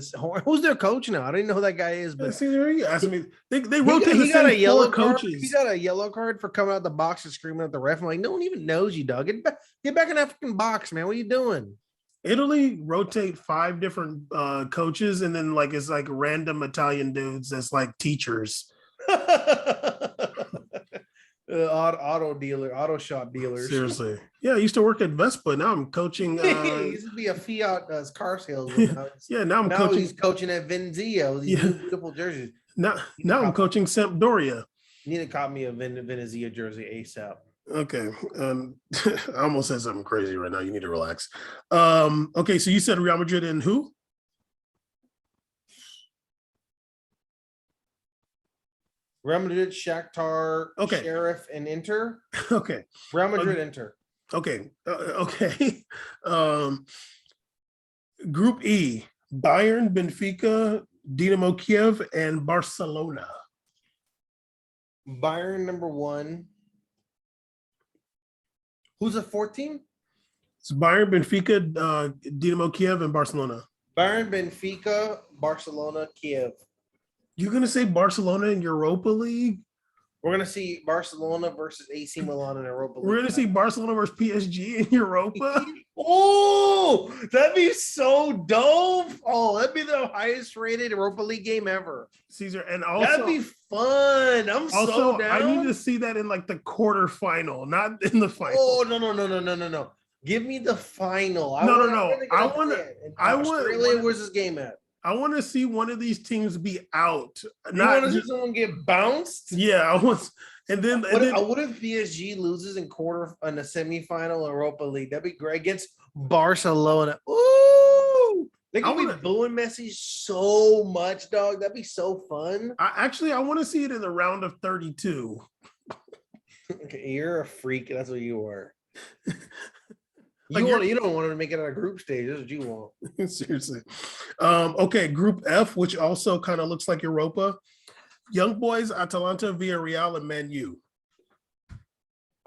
B: Who's their coach now? I don't even know who that guy is. But
A: see, there you asking me. They rotate.
B: He got a yellow card. Coaches. He got a yellow card for coming out the box and screaming at the ref. I'm like, no one even knows you, dog. Get back in that fucking box, man. What are you doing?
A: Italy rotate 5 different coaches, and then like it's like random Italian dudes that's like teachers.
B: Auto shop dealers.
A: Seriously, yeah. I used to work at Vespa. Now I'm coaching.
B: He used to be a Fiat car salesman.
A: Yeah, now I'm
B: Now
A: coaching.
B: he's coaching at Venezia with these
A: Yeah.
B: new beautiful jerseys.
A: Now I'm coaching Sampdoria.
B: You need to cop me a Venezia jersey ASAP.
A: Okay. I almost said something crazy right now. You need to relax. Okay, so you said Real Madrid and who?
B: Real Madrid, Shakhtar,
A: Okay.
B: Sheriff, and Inter.
A: Okay.
B: Real Madrid, Inter.
A: Okay. Okay. Group E, Bayern, Benfica, Dinamo Kiev, and Barcelona.
B: Bayern number 1. Who's the 4th team?
A: It's Bayern, Benfica, Dinamo Kiev, and Barcelona.
B: Bayern, Benfica, Barcelona, Kiev.
A: You're gonna say Barcelona in Europa League?
B: We're gonna see Barcelona versus AC Milan in Europa League.
A: We're gonna see Barcelona versus PSG in Europa.
B: Oh, that'd be so dope. Oh, that'd be the highest rated Europa League game ever.
A: Caesar, and also
B: That'd be fun. I'm so down.
A: I need to see that in like the quarterfinal, not in the final.
B: Oh, no. Give me the final.
A: No. I want
B: Australia. Where's this game at?
A: I want to see one of these teams be out.
B: You want to see someone get bounced?
A: Yeah, I want. And then
B: what if PSG loses in the semifinal Europa League? That'd be great against Barcelona. Ooh, they could be booing Messi so much, dog. That'd be so fun.
A: I want to see it in the round of 32.
B: Okay, you're a freak. That's what you are. You don't want to make it on a group stage. That's what you want.
A: Seriously. Okay, Group F, which also kind of looks like Europa. Young Boys, Atalanta, Villarreal, and Man U.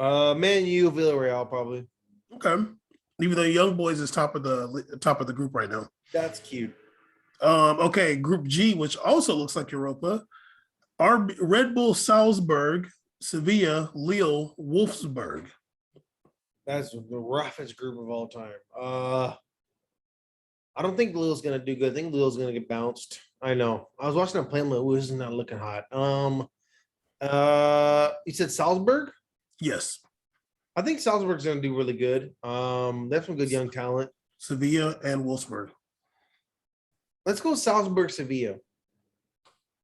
B: Man U, Villarreal, probably.
A: Okay. Even though Young Boys is top of the group right now.
B: That's cute.
A: Okay, Group G, which also looks like Europa. Red Bull Salzburg, Sevilla, Lille, Wolfsburg.
B: That's the roughest group of all time. I don't think Lille's gonna do good. I think Lille's gonna get bounced. I know. I was watching them play Lille. This is not looking hot. You said Salzburg?
A: Yes.
B: I think Salzburg's gonna do really good. They have some good young talent.
A: Sevilla and Wolfsburg.
B: Let's go Salzburg, Sevilla.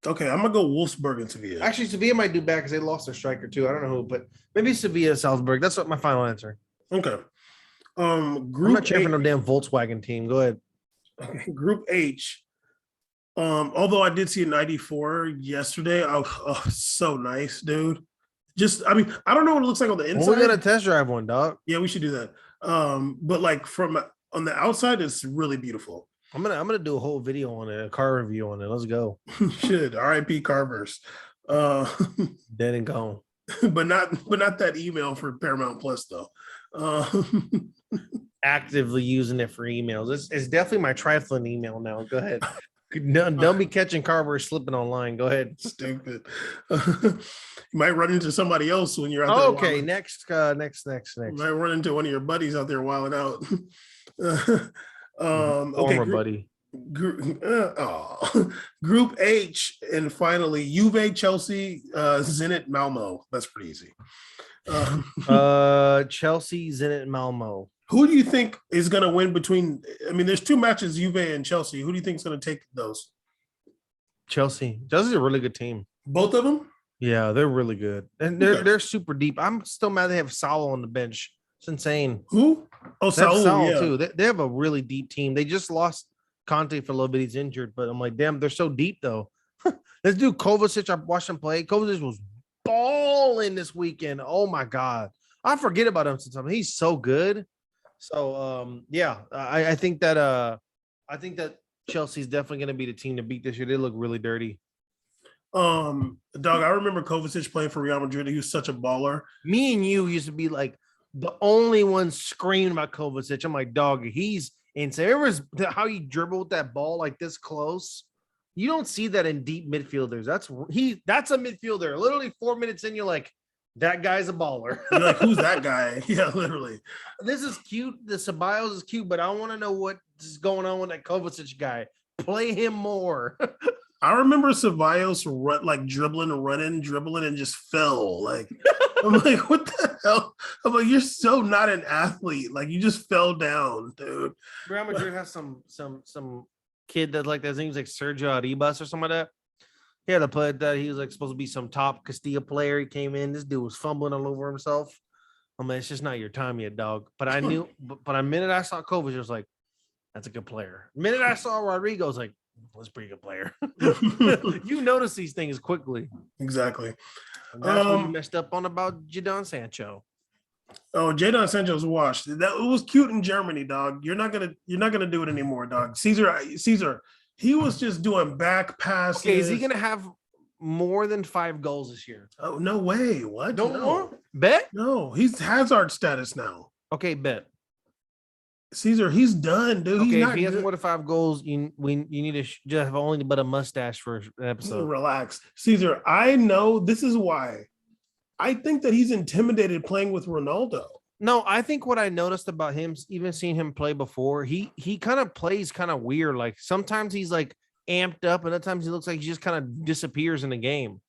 A: Okay, I'm gonna go Wolfsburg and Sevilla.
B: Actually, Sevilla might do bad because they lost their striker too. I don't know who, but maybe Sevilla, Salzburg. That's what my final answer.
A: Okay.
B: I'm not cheering for no damn Volkswagen team. Go ahead.
A: Group H. Although I did see a 94 yesterday. Oh, so nice, dude. I don't know what it looks like on the inside.
B: We got a test drive one, dog.
A: Yeah, we should do that. But like from on the outside, it's really beautiful.
B: I'm gonna do a whole video on it, a car review on it. Let's go.
A: Should RIP Carverse.
B: Dead and gone.
A: but not that email for Paramount Plus though.
B: Actively using it for emails. It's definitely my trifling email now. Go ahead. Don't be catching Carver slipping online. Go ahead.
A: Stupid. You might run into somebody else when you're out there.
B: Okay, next.
A: You might run into one of your buddies out there wilding out.
B: Former buddy.
A: Group H, and finally Juve, Chelsea, Zenit, Malmo. That's pretty easy.
B: Chelsea, Zenit, Malmo.
A: Who do you think is going to win between? I mean, there's 2 matches, Juve and Chelsea. Who do you think is going to take those?
B: Chelsea. Chelsea's a really good team.
A: Both of them?
B: Yeah, they're really good, and they're super deep. I'm still mad they have Salah on the bench. It's insane.
A: Who? Oh, Salah, yeah.
B: too. They have a really deep team. They just lost Conte for a little bit. He's injured, but I'm like, damn, they're so deep though. Let's do Kovacic. I watched him play. Kovacic was balling this weekend. Oh my god, I forget about him sometimes. He's so good. So yeah, I think that Chelsea's definitely going to be the team to beat this year. They look really dirty.
A: Dog, I remember Kovacic playing for Real Madrid. He was such a baller.
B: Me and you used to be like the only one screaming about Kovacic. I'm like, dog, he's insane. Remember how he dribbled with that ball like this close? You don't see that in deep midfielders. That's a midfielder. Literally 4 minutes in, you're like, That guy's a baller.
A: You're like, who's that guy? Yeah, literally.
B: This is cute. The Ceballos is cute, but I want to know what's going on with that Kovacic guy. Play him more.
A: I remember Ceballos dribbling, and just fell. Like, I'm like, what the hell? I'm like, you're so not an athlete. Like, you just fell down, dude.
B: Real Madrid has some kid that's like that. His name's like Sergio Arribas or something like that. He had a play that he was like supposed to be some top Castilla player. He came in. This dude was fumbling all over himself. I mean, it's just not your time yet, dog. But I knew, but the minute I saw Kovacic, I was like, that's a good player. The minute I saw Rodrigo, I was like, that's a pretty good player. You notice these things quickly.
A: Exactly.
B: And that's what you messed up on about Jadon Sancho.
A: Oh, Jadon Sancho's washed. That it was cute in Germany, dog. You're not gonna do it anymore, dog. Caesar, he was just doing back passes.
B: Okay, is he gonna have more than 5 goals this year?
A: Oh, no way. What?
B: Don't know. Bet?
A: No, he's Hazard status now.
B: Okay, bet.
A: Caesar, he's done, dude.
B: Okay,
A: He's
B: if he has more than 5 goals, you need to just have only but a mustache for an episode.
A: Relax. Caesar, I know this is why. I think that he's intimidated playing with Ronaldo.
B: No, I think what I noticed about him, even seeing him play before, he kind of plays kind of weird. Like sometimes he's like amped up, and other times he looks like he just kind of disappears in the game.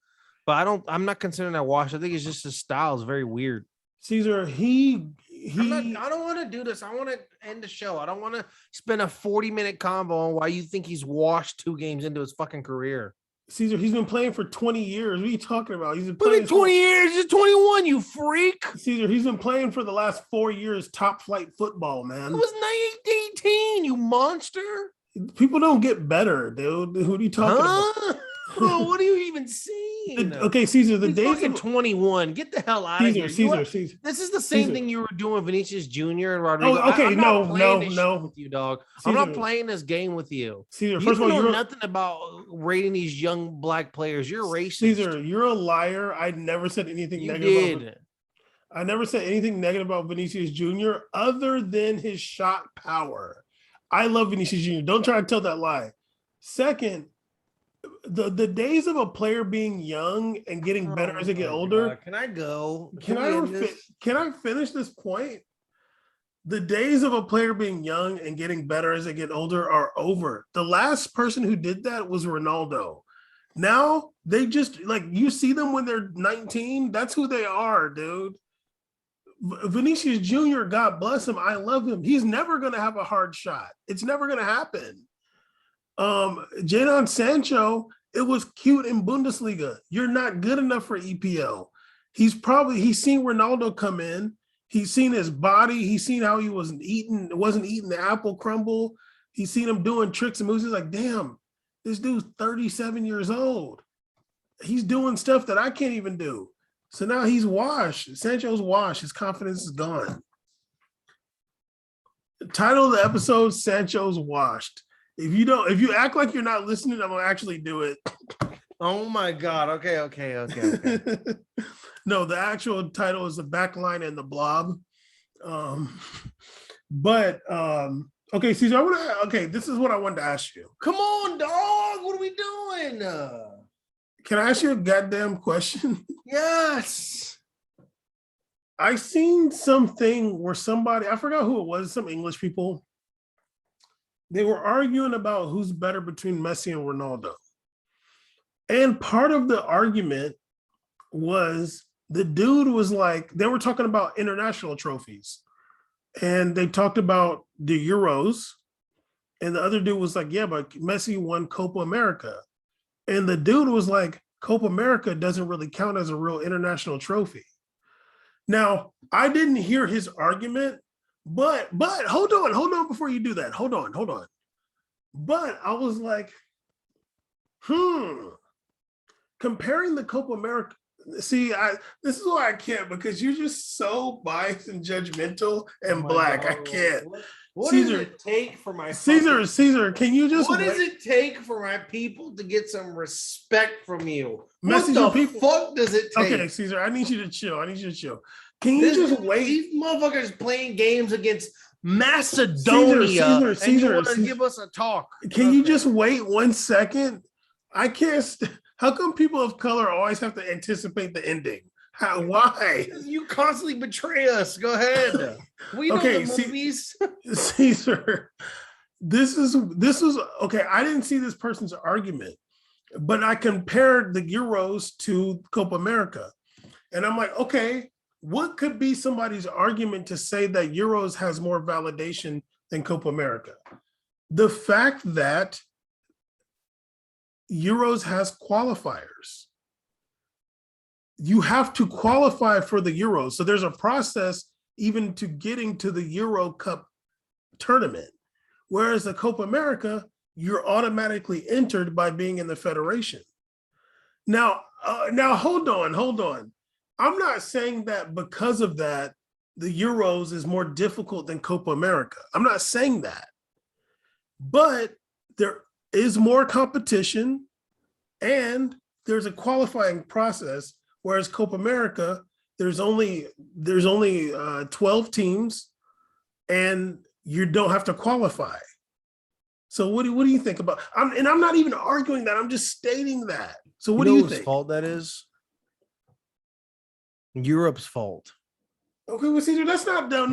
B: But I'm not considering that wash. I think it's just his style is very weird.
A: Caesar, I
B: don't want to do this. I want to end the show. I don't want to spend a 40-minute convo on why you think he's washed 2 games into his fucking career.
A: Caesar, he's been playing for 20 years. What are you talking about? He's been
B: playing 20 years. He's 21, you freak.
A: Caesar, he's been playing for the last 4 years, top flight football, man.
B: It was 18, you monster.
A: People don't get better, dude. Who are you talking about?
B: Bro, what are you even seeing?
A: Okay, Caesar, the
B: He's
A: days
B: of 21. Get the hell out of here.
A: Caesar.
B: This is the same thing you were doing with Vinicius Jr. and Rodrigo.
A: Oh, okay, no.
B: With you, dog. Caesar, I'm not playing this game with you.
A: Caesar, first of all,
B: you know nothing about rating these young black players. You're racist.
A: Caesar, you're a liar. I never said anything negative. I never said anything negative about Vinicius Jr. other than his shot power. I love Vinicius Jr. Don't try to tell that lie. Second, the days of a player being young and getting better as they get older.
B: God. Can I go?
A: Can I finish this point? The days of a player being young and getting better as they get older are over. The last person who did that was Ronaldo. Now they just like you see them when they're 19. That's who they are, dude. Vinicius Jr., God bless him. I love him. He's never going to have a hard shot. It's never going to happen. Jadon Sancho, it was cute in Bundesliga. You're not good enough for EPL. He's seen Ronaldo come in. He's seen his body. He's seen how he wasn't eating the apple crumble. He's seen him doing tricks and moves. He's like, damn, this dude's 37 years old. He's doing stuff that I can't even do. So now he's washed. Sancho's washed. His confidence is gone. The title of the episode, Sancho's washed. If you act like you're not listening, I'm gonna actually do it.
B: Oh my God. Okay.
A: No, the actual title is The Backline and the Blob. Okay, Caesar, this is what I wanted to ask you.
B: Come on, dog. What are we doing?
A: Can I ask you a goddamn question?
B: Yes.
A: I seen something where somebody, I forgot who it was, some English people, they were arguing about who's better between Messi and Ronaldo. And part of the argument was the dude was like, they were talking about international trophies. And they talked about the Euros. And the other dude was like, yeah, but Messi won Copa America. And the dude was like, Copa America doesn't really count as a real international trophy. Now, I didn't hear his argument, but hold on before you do that. Hold on. But I was like, comparing the Copa America, see, this is why I can't, because you're just so biased and judgmental and black. God. I can't.
B: What
A: Caesar,
B: does it take for my
A: Caesar, can you just
B: What does it take for my people to get some respect from you?
A: What
B: the fuck does it take?
A: Okay, Caesar, I need you to chill. Can you just wait?
B: These motherfuckers playing games against Macedonia.
A: Caesar,
B: you want to give us a talk?
A: Can you just wait 1 second? I can't. How come people of color always have to anticipate the ending? Why?
B: You constantly betray us. Go ahead. We know the movies.
A: Caesar, this is okay. I didn't see this person's argument, but I compared the Euros to Copa America. And I'm like, okay, what could be somebody's argument to say that Euros has more validation than Copa America? The fact that Euros has qualifiers. You have to qualify for the Euros. So there's a process even to getting to the Euro Cup tournament. Whereas the Copa America, you're automatically entered by being in the federation. Now, hold on. I'm not saying that because of that, the Euros is more difficult than Copa America. I'm not saying that. But there is more competition and there's a qualifying process, whereas Copa America, there's only 12 teams and you don't have to qualify. So what do you think about? I'm not even arguing that. I'm just stating that. So what do you think?
B: Whose fault that is? Europe's fault.
A: Okay, well, Caesar, that's not no.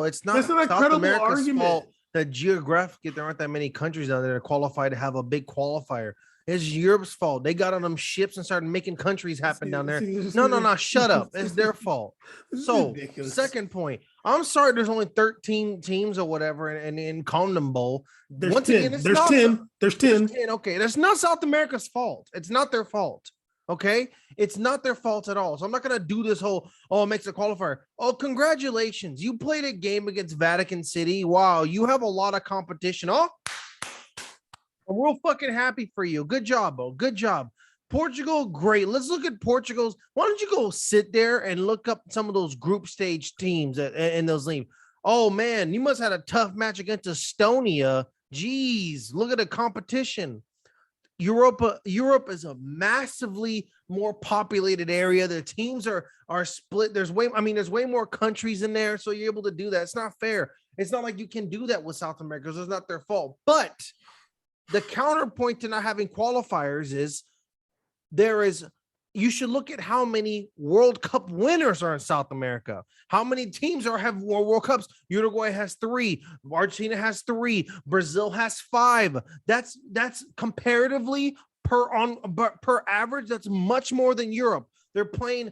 B: It's not.
A: That's not a
B: South
A: credible
B: America's
A: argument.
B: fault that geographically there aren't that many countries down there that qualify to have a big qualifier. It's Europe's fault. They got on them ships and started making countries happen down there. No. Shut up. It's their fault. So, second point. I'm sorry. There's only 13 teams or whatever, and in Condom Bowl.
A: There's
B: Once
A: 10.
B: again, it's
A: There's
B: not
A: 10. There's 10.
B: Okay, that's not South America's fault. It's not their fault. Okay, it's not their fault at all. So I'm not gonna do this whole it makes a qualifier. Oh, congratulations! You played a game against Vatican City. Wow, you have a lot of competition. Oh, I'm real fucking happy for you. Good job, Bo. Good job. Portugal, great. Let's look at Portugal's. Why don't you go sit there and look up some of those group stage teams in those leagues? Oh man, you must have had a tough match against Estonia. Jeez, look at the competition. Europe is a massively more populated area. The teams are split. There's way more countries in there, so you're able to do that. It's not fair. It's not like you can do that with South America because it's not their fault. But the counterpoint to not having qualifiers is you should look at how many World Cup winners are in South America. How many teams have World Cups? Uruguay has 3. Argentina has 3. Brazil has 5. That's comparatively per average. That's much more than Europe. They're playing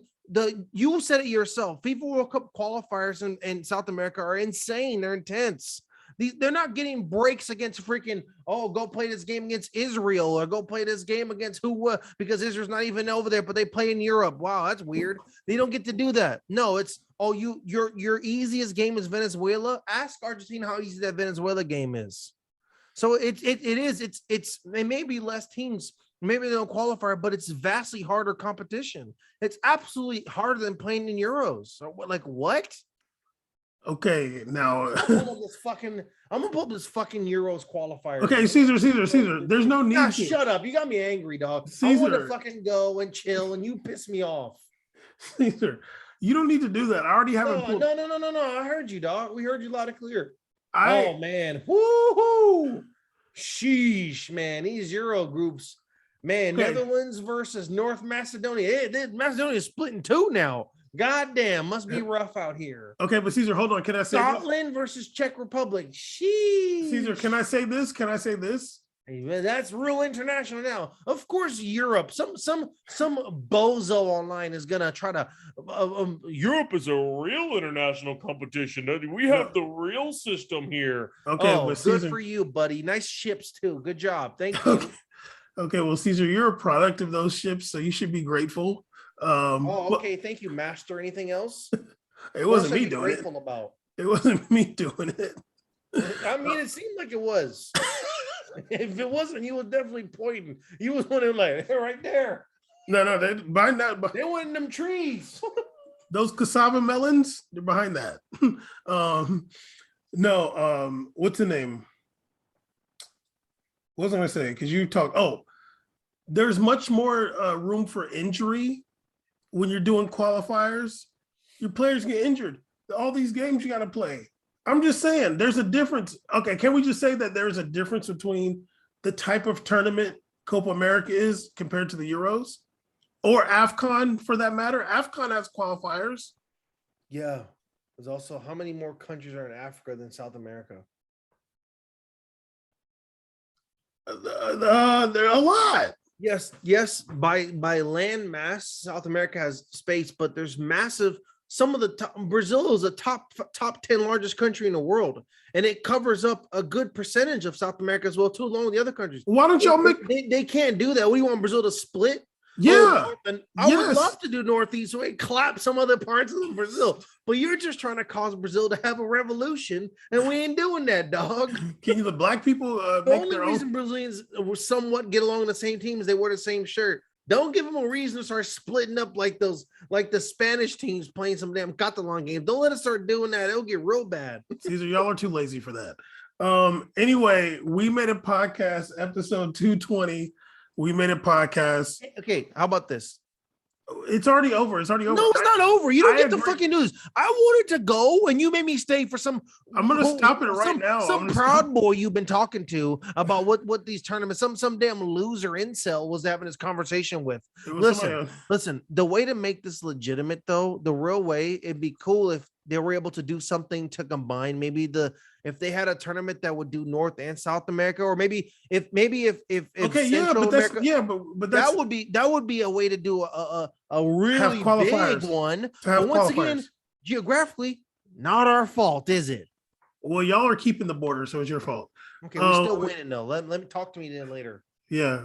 B: you said it yourself. FIFA World Cup qualifiers in South America are insane. They're intense. They're not getting breaks against freaking, go play this game against Israel or go play this game against because Israel's not even over there, but they play in Europe. Wow, that's weird. They don't get to do that. No, it's, your easiest game is Venezuela. Ask Argentina how easy that Venezuela game is. So it may be less teams, maybe they don't qualify, but it's vastly harder competition. It's absolutely harder than playing in Euros. So like what?
A: Okay, now
B: I'm gonna pull up this fucking Euros qualifier.
A: Okay, Caesar. There's no need.
B: Shut up. You got me angry, dog.
A: Caesar.
B: I want to fucking go and chill, and you piss me off.
A: Caesar, you don't need to do that. I already have
B: it. No. I heard you, dog. We heard you loud and clear.
A: Oh
B: man. Woo-hoo. Sheesh, man. These Euro groups, man. Okay. Netherlands versus North Macedonia. Macedonia is split in 2 now. Goddamn, must be rough out here.
A: Okay, but Caesar, hold on. Can I say
B: Scotland versus Czech Republic? Sheesh.
A: Caesar, can I say this?
B: Hey, that's real international now. Of course, Europe. Some bozo online is gonna try to. Europe is a real international competition. We have the real system here.
A: Okay, but
B: Caesar, good for you, buddy. Nice ships too. Good job. Thank you.
A: Okay, well, Caesar, you're a product of those ships, so you should be grateful.
B: Okay. Tink you, Master. Anything else?
A: It wasn't me doing it. It wasn't me doing it.
B: I mean, it seemed like it was. If it wasn't, you were definitely pointing. You was one of like right there.
A: No, they behind that.
B: They were in them trees.
A: Those cassava melons, they're behind that. What's the name? What was I gonna say? Because you talk. There's much more room for injury when you're doing qualifiers. Your players get injured. All these games you got to play. I'm just saying there's a difference. Okay, can we just say that there's a difference between the type of tournament Copa America is compared to the Euros? or AFCON for that matter. AFCON has qualifiers.
B: Yeah. There's also how many more countries are in Africa than South America?
A: There are a lot.
B: Yes. By land mass, South America has space, but there's massive. Some of the top, Brazil is a top 10 largest country in the world, and it covers up a good percentage of South America as well too, along with the other countries.
A: Why don't y'all make?
B: They can't do that. We want Brazil to split.
A: Yeah,
B: And I would love to do Northeast so it clap some other parts of Brazil, but you're just trying to cause Brazil to have a revolution, and we ain't doing that, dog.
A: Can the black people
B: The
A: make
B: only
A: their
B: reason
A: own?
B: Brazilians somewhat get along the same team is they wear the same shirt. Don't give them a reason to start splitting up like the Spanish teams playing some damn Catalan game. Don't let us start doing that. It'll get real bad.
A: Caesar, y'all are too lazy for that. Anyway, we made a podcast, episode 220. We made a podcast.
B: Okay, how about this?
A: It's already over. It's already over.
B: No, it's not over. You don't
A: I
B: get the
A: agree.
B: fucking news. I wanted to go, and you made me stay for some.
A: I'm gonna stop it right now.
B: Some proud boy you've been talking to about what these tournaments. Some damn loser incel was having this conversation with. Listen. The way to make this legitimate, though, the real way, it'd be cool if they were able to do something to combine. Maybe if they had a tournament that would do North and South America, or maybe if
A: okay, yeah,
B: Central
A: but that's
B: America,
A: but that's,
B: that would be a way to do a really big one. But once again, geographically, not our fault, is it?
A: Well, y'all are keeping the border, so it's your fault.
B: Okay, we're still winning though. Let me talk to me then later.
A: Yeah,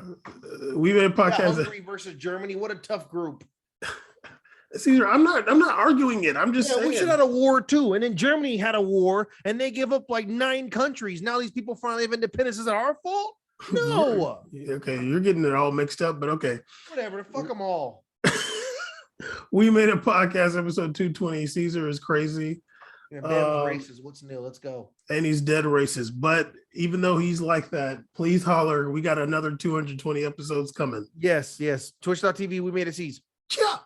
A: we made a podcast.
B: Hungary versus Germany. What a tough group.
A: Caesar, I'm not arguing it. I'm just saying
B: we should have had a war too. And then Germany had a war, and they give up like 9 countries. Now these people finally have independence. Is it our fault? No.
A: Okay, you're getting it all mixed up, but okay.
B: Whatever. Fuck them all.
A: We made a podcast, episode 220. Caesar is crazy.
B: Yeah, racist. What's new? Let's go.
A: And he's dead racist. But even though he's like that, please holler. We got another 220 episodes coming.
B: Yes. Twitch.tv. We made it seize.
A: Ciao.